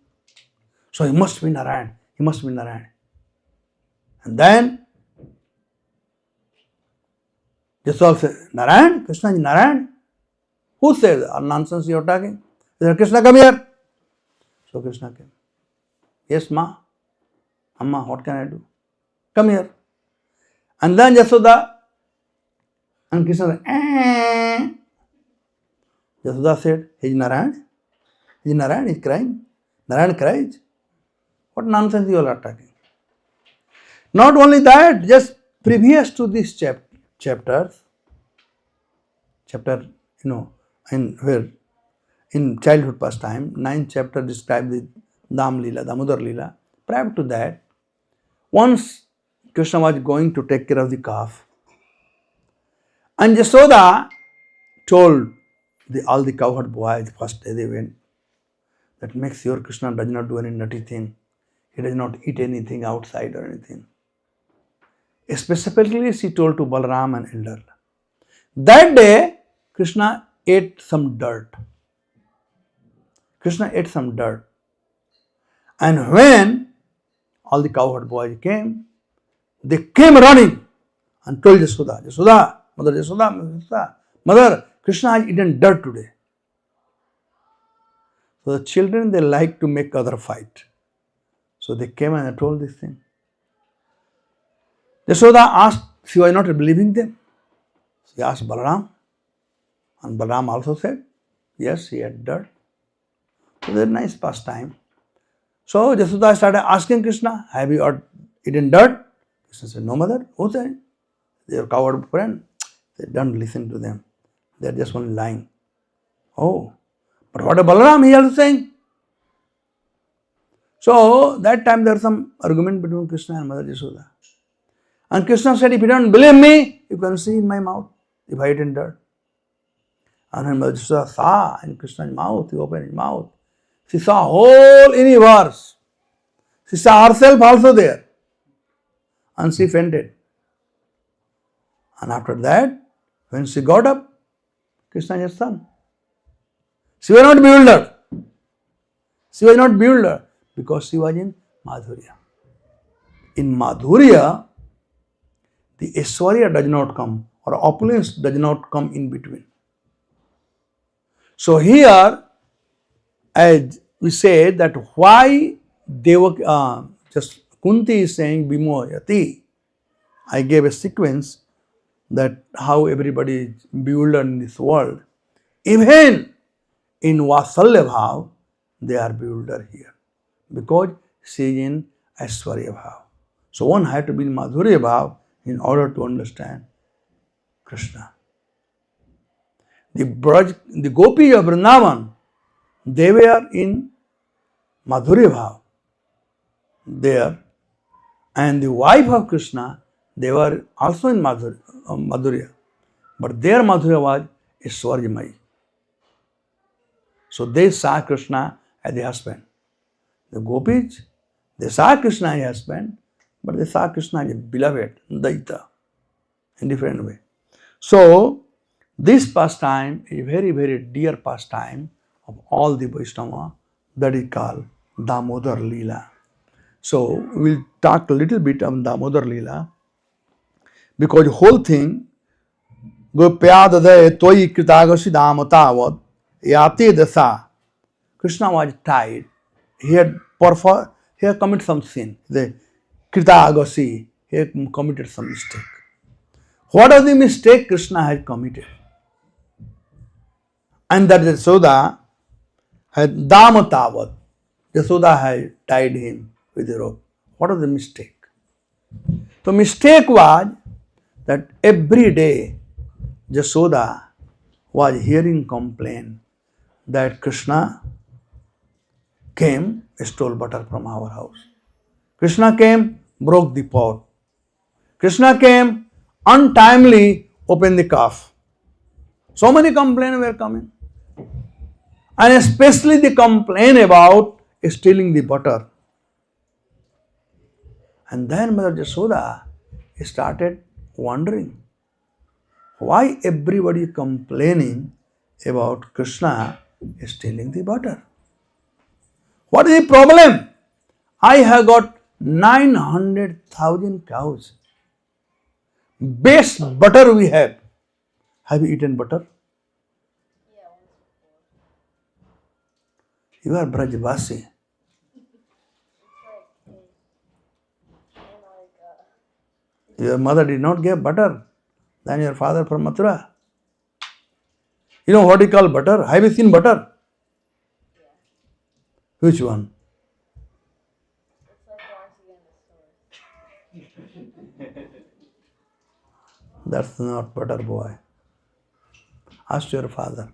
So he must be Narayan, he must be Narayan. And then Jasoda said, Narayan? Krishna is Narayan? Who says that? Nonsense you are talking? He said, Krishna, come here. So Krishna came. Yes, Ma. Amma, what can I do? Come here. And then Jasoda and Krishna said, eh. Jasoda said, he is Narayan? He is Narayan, he is crying. Narayan cries. What nonsense you all are talking? Not only that, just previous to this chapter, in childhood pastime, 9th chapter describes the Dam Leela, Damodar Leela. Prior to that, once Krishna was going to take care of the calf, and Jasoda told all the cowherd boys, first day they went, that make sure Krishna does not do any nutty thing. He does not eat anything outside or anything. Specifically, she told to Balaram and elder. That day, Krishna ate some dirt. Krishna ate some dirt. And when all the cowherd boys came, they came running and told Jasoda, Jasoda, Mother, Krishna has eaten dirt today. So the children, they like to make other fight. So they came and told this thing. Jasoda asked, she was not believing them. She asked Balaram, and Balaram also said, yes, he had dirt. So they had a nice pastime. So Jasoda started asking Krishna, have you eaten dirt? Krishna said, no, mother. Who said? They are coward friend. They don't listen to them. They are just only lying. Oh, but what about Balaram? He also saying. So that time there was some argument between Krishna and Mother Jasoda. And Krishna said, if you don't believe me, you can see in my mouth if I eaten dirt. And when Mother Jasoda saw in Krishna's mouth, he opened his mouth. She saw whole universe. She saw herself also there. And she fainted. And after that, when she got up, Krishna is her son. She was not bewildered. She was not bewildered because she was in Madhurya. In Madhurya, the Aishwarya does not come, or opulence does not come in between. So here, as we say that why just Kunti is saying Bimoyati, I gave a sequence that how everybody is bewildered in this world. Even in Vatsalya Bhav, they are bewildered here because she is in Aishwarya Bhav. So one had to be in Madhurya Bhav in order to understand Krishna. The gopis of Vrindavan, they were in Madhurya Bhav there, and the wife of Krishna, they were also in Madhurya, but their Madhurya was Ishwaryamayi. So they saw Krishna as the husband. The gopis, they saw Krishna as husband, but they saw Krishna as a beloved, Daita, in different way. So, this pastime is very, very dear pastime of all the Vaishnava, that is called Damodar Leela. So, we'll talk a little bit on Damodar Leela because the whole thing, Gopyadade Toi Kritagasi Damatavad Yate Dasa. Krishna was tied. He had committed some sin. The Kritagasi, he had committed some mistake. What are the mistake Krishna had committed? And that Yasoda had Damatavad. Yasoda had tied him with a rope. What was the mistake? The mistake was that every day Yasoda was hearing complaint that Krishna came, stole butter from our house. Krishna came, broke the pot. Krishna came, untimely opened the calf. So many complaints were coming. And especially the complaint about stealing the butter. And then Mother Yasoda started wondering why everybody complaining about Krishna stealing the butter. What is the problem? I have got 900,000 cows. Best butter we have. Have you eaten butter? Yeah, once before. You are Brajvasi. It's like, and like, Your mother did not give butter than your father from Mathura. You know what you call butter? Have you seen butter? yeah. Which one? It's like once you get in the store. That's not butter, boy. Ask your father.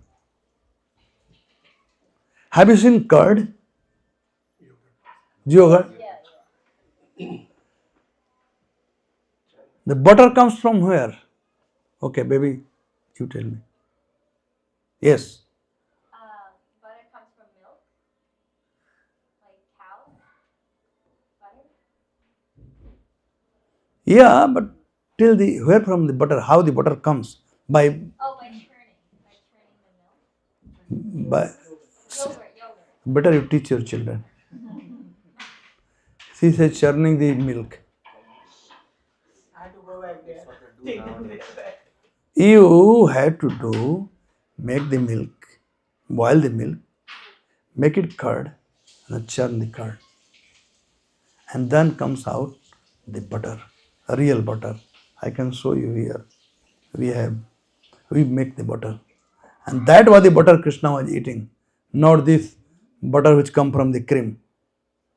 Have you seen curd? Yogurt? Yeah, yeah. The butter comes from where? Okay, baby, you tell me. Yes. Butter comes from milk. Like cow butter. Yeah, but till the where from the butter, how the butter comes? By Oh, by churning. By churning the milk. by Yogurt. better you teach your children. She says churning the milk. I had to go back there. Take them there. You have to do make the milk, boil the milk, make it curd, and churn the curd. And then comes out the butter, a real butter. I can show you here. We make the butter. And that was the butter Krishna was eating, not this butter which come from the cream.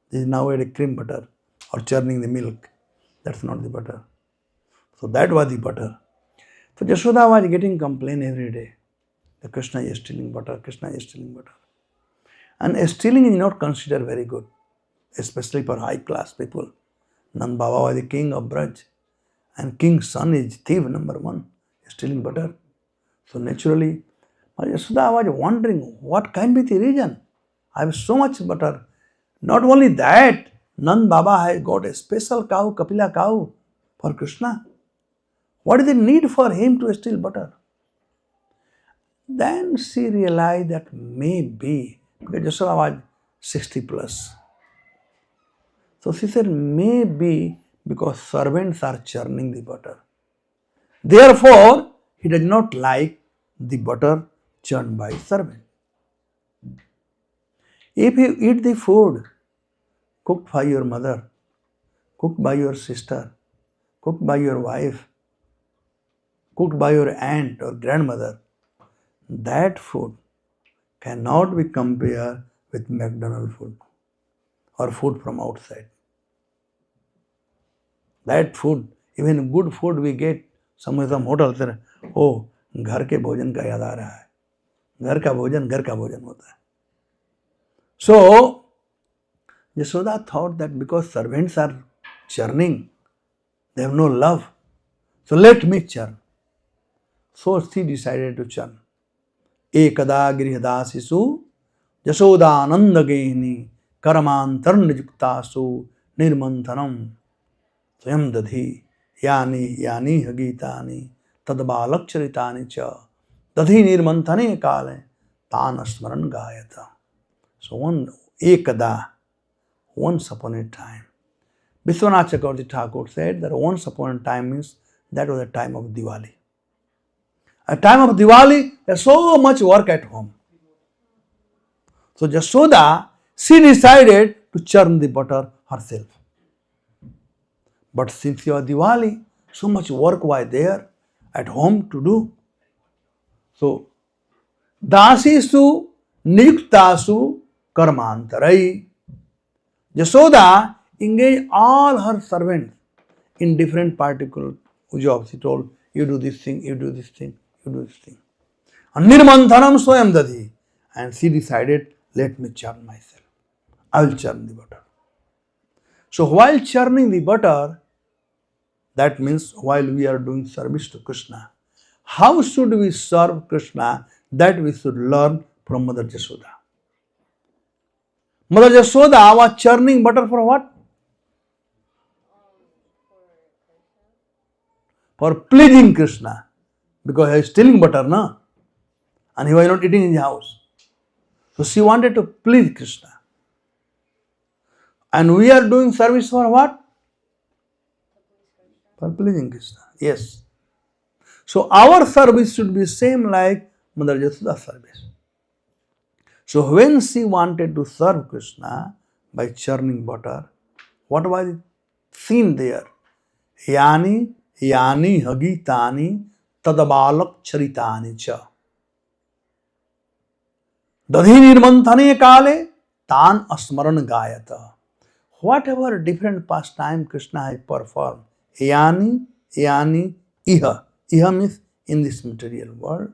This is now a cream butter or churning the milk. That's not the butter. So that was the butter. So Yashoda was getting complaint every day. The Krishna is stealing butter, Krishna is stealing butter. And stealing is not considered very good, especially for high class people. Nand Baba was the king of Braj, and king's son is thief number one, stealing butter. So naturally, Yashoda was wondering what can be the reason. I have so much butter. Not only that, Nand Baba has got a special cow, Kapila cow, for Krishna. What is the need for him to steal butter? Then she realized that maybe, because Yashoda was 60 plus. So she said, maybe because servants are churning the butter. Therefore, he does not like the butter churned by servant. If you eat the food cooked by your mother, cooked by your sister, cooked by your wife, cooked by your aunt or grandmother, that food cannot be compared with McDonald's food or food from outside. That food, even good food we get, some hotels, oh, घर के भोजन का याद आ रहा है. घर का भोजन होता है. So, Yashoda thought that because servants are churning, they have no love. So let me churn. So she decided to churn. Ekada grihdasisu Yashodananda gehini karmantarnajuktasu nirmanthanam swayam dadhi yani yani hagitani tadbalakcharitani cha dadhi nirmanthane kale tan asmaran gayata. So once upon a time, Vishwanath Chakravarti Thakur said that once upon a time means that was the time of Diwali. At time of Diwali, there's so much work at home. So Jashoda, she decided to churn the butter herself. But since your Diwali, so much work was there at home to do. So Dasisu Niyuktasu Karmantarai. Jashoda engaged all her servants in different particular jobs. She told, you do this thing, you do this thing, you do this thing. Nirmanthanam swayam dadhi. And she decided, let me churn myself. I will churn the butter. So while churning the butter, that means while we are doing service to Krishna, how should we serve Krishna? That we should learn from Mother Jashoda. Mother Jashoda was churning butter for what? For pleasing Krishna. Because he is stealing butter, no? And he was not eating in the house. So she wanted to please Krishna. And we are doing service for what? For pleasing Krishna. Yes. So our service should be same like Mother Jashoda's service. So when she wanted to serve Krishna by churning butter, what was seen there? Yani hagitani tadabalak charitani cha. Dadhi nirmanthane kale tan asmaran gayata. Whatever different pastime Krishna has performed, yani, iha. Iha means in this material world.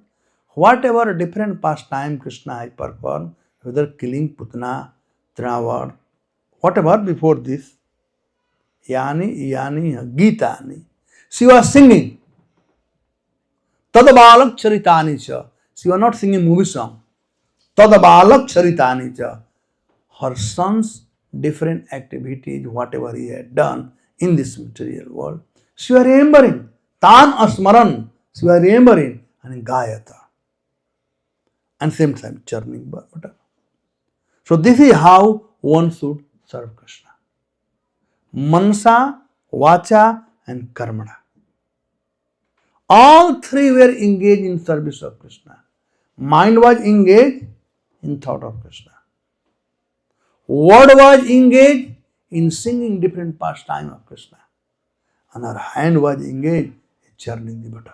Whatever different pastime Krishna has performed, whether killing Putana, Trinavar, whatever before this, yani, gitani. She was singing. Tadabalak charitani cha. She was not singing movie song. Tadabalak charitani cha. Her son's different activities, whatever he had done in this material world, she was remembering. Tan asmaran, she was remembering and gayata. And same time churning butter. So this is how one should serve Krishna. Mansa, Vacha and Karmana. All three were engaged in service of Krishna. Mind was engaged in thought of Krishna. Word was engaged in singing different pastime of Krishna. And her hand was engaged in churning the butter.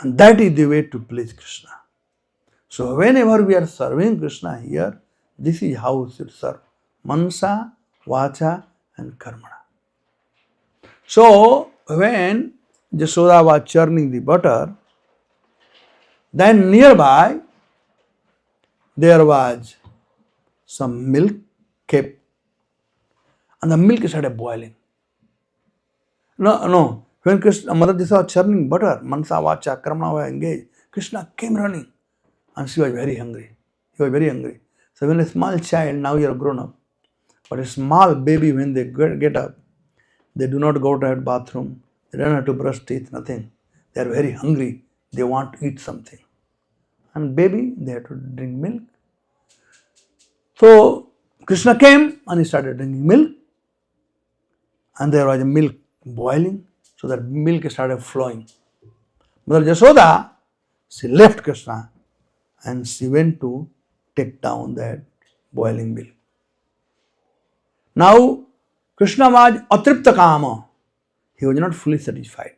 And that is the way to please Krishna. So whenever we are serving Krishna here, this is how we should serve. Mansa, Vacha and Karmana. So when Jashoda was churning the butter, then nearby there was some milk kept, and the milk started boiling. No. When Krishna, Mother Jashoda was churning butter, Mansa, Vacha, Karmana were engaged, Krishna came running and she was very hungry. He was very hungry. So when a small child, now you are grown up, but a small baby, when they get up, they do not go to the bathroom, they don't have to brush teeth, nothing. They are very hungry, they want to eat something. And baby, they have to drink milk. So Krishna came and he started drinking milk. And there was a milk boiling, so that milk started flowing. Mother Jashoda, she left Krishna and she went to take down that boiling milk. Now, Krishna was atripta kama. He was not fully satisfied.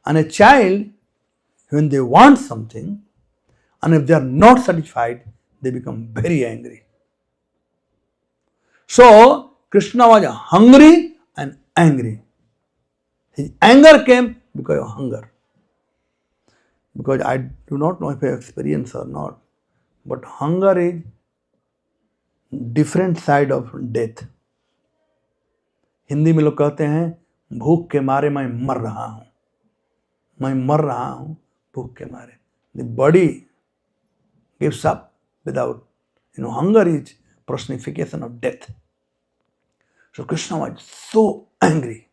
And a child, when they want something, and if they are not satisfied, they become very angry. So, Krishna was hungry and angry. His anger came because of hunger. Because I do not know if I have experience or not, but hunger is different side of death. Hindi में लोग कहते हैं भूख के मारे मैं मर रहा हूं भूख के मारे. The body gives up without, hunger is personification of death. So Krishna was so angry.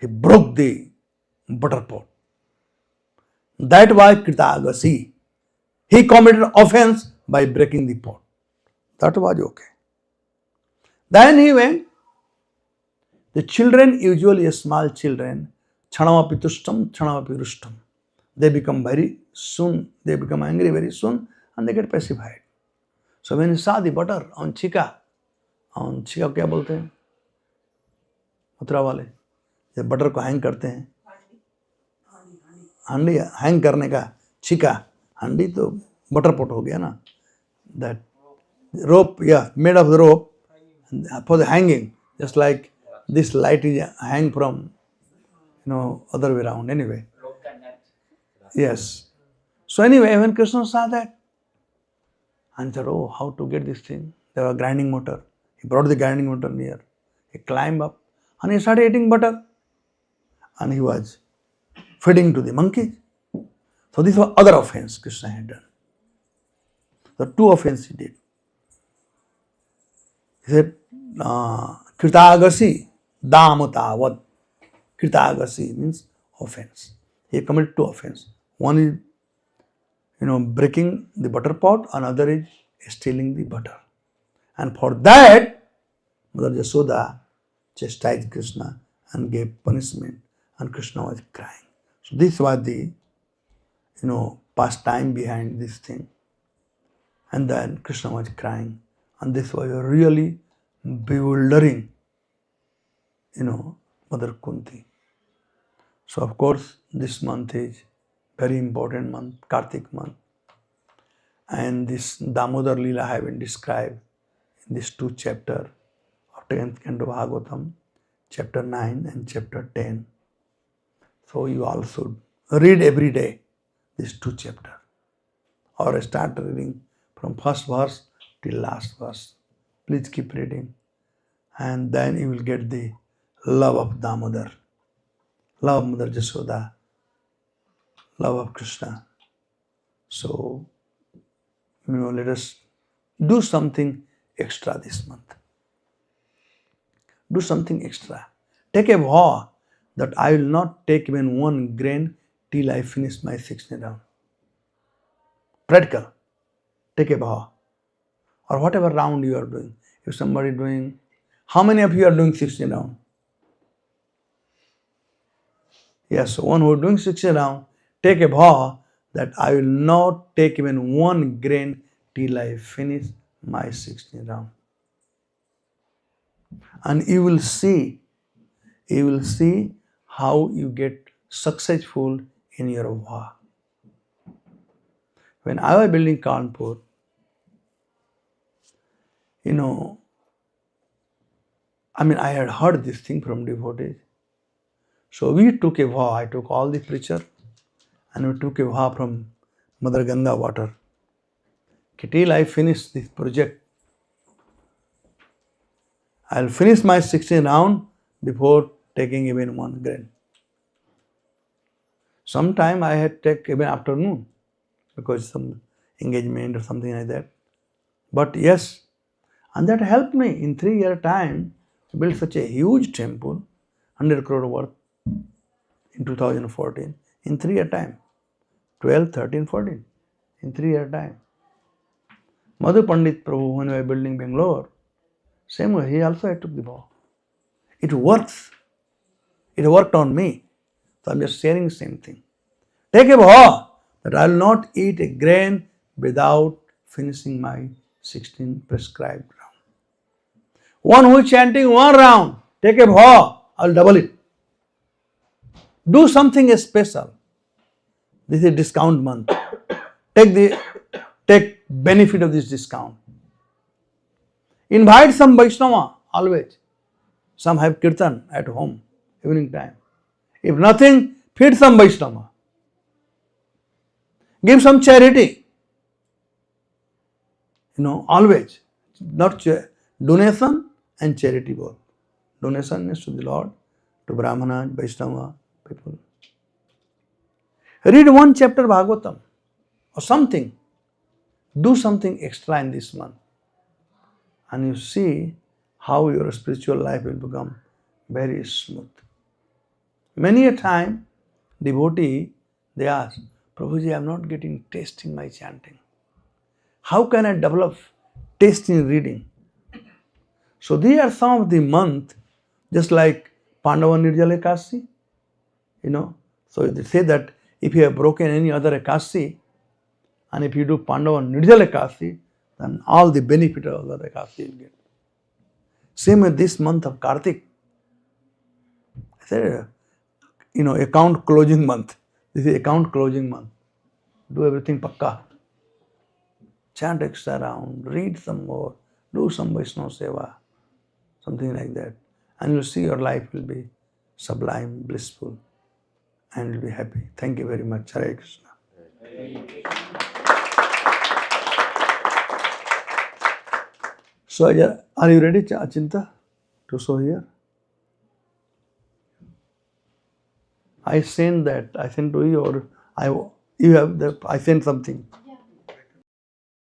He broke the butter pot. That was Kritagasi. He committed offense by breaking the pot. That was okay. Then he went. The children, usually small children, chanamapi tushtam, chanamapi rushtam. They become angry very soon and they get pacified. So when he saw the butter on chika क्या बोलते हैं मथुरा वाले जब butter को hang करते हैं हांडी hang करने का छिका हांडी तो बटर पोट हो गया ना that rope made of the rope for the hanging just like this light is hang from other way around anyway. Yes. So anyway, when Krishna saw that and said, oh, how to get this thing? There was a grinding motor. He brought the grinding motor near. He climbed up and he started eating butter. And he was feeding to the monkeys. So this was other offense Krishna had done. The two offenses he did. He said, Kritagasi Damatavad. Kritagasi means offense. He committed two offenses. One is, breaking the butter pot. Another is stealing the butter. And for that, Mother Yashoda chastised Krishna and gave punishment. And Krishna was crying. So this was the, pastime behind this thing. And then Krishna was crying. And this was really bewildering, Mother Kunti. So of course, this month is very important month, Kartik month. And this Damodar Leela have been described in these two chapters of 10th Canto Bhagavatam, chapter 9 and chapter 10. So you all should read every day these two chapters. Or start reading from first verse till last verse. Please keep reading. And then you will get the love of Damodar, love of Mother Yashoda, love of Krishna. So, let us do something extra this month. Do something extra. Take a vow that I will not take even one grain till I finish my 16 round. Practical. Take a vow. Or whatever round you are doing. If somebody doing, how many of you are doing 16 round? Yes, one who is doing 16 round, take a vow that I will not take even one grain till I finish my 16 round. And you will see how you get successful in your vow. When I was building Kanpur, I had heard this thing from devotees. So we took a vow. I took all the preacher and we took a vow from Mother Ganga water. Till I finish this project, I'll finish my 16 round before taking even one grain. Sometime I had take even afternoon because some engagement or something like that. But yes, and that helped me in 3 year time to build such a huge temple, 100 crore worth in 2014, in 3 year time, 12, 13, 14, in 3 year time. Madhu Pandit Prabhu, when we were building Bangalore, same way, he also took the vow. It works. It worked on me. So I'm just sharing the same thing. Take a vow that I will not eat a grain without finishing my 16 prescribed round. One who is chanting one round, take a vow, I'll double it. Do something special. This is discount month. Take benefit of this discount. Invite some Vaishnava always. Some have kirtan at home, evening time. If nothing, feed some Vaishnava. Give some charity. Always. Not donation and charity both. Donation is to the Lord, to Brahmana, Vaishnava, people. Read one chapter Bhagavatam or something. Do something extra in this month. And you see how your spiritual life will become very smooth. Many a time, devotee, they ask, Prabhuji, I am not getting taste in my chanting. How can I develop taste in reading? So these are some of the month, just like Pandava Nirjala Ekasi, So they say that if you have broken any other Ekasi, and if you do Pandava Nirjala Ekasi, then all the benefit of the Ekasi you get. Same with this month of Kartik. I said, account closing month. This is account closing month. Do everything pakka. Chant extra round, read some more, do some Vaishnava Seva, something like that. And you'll see your life will be sublime, blissful, and you'll be happy. Thank you very much. Hare Krishna. So, are you ready, Achinta, to show here? I sent to you, or I sent something.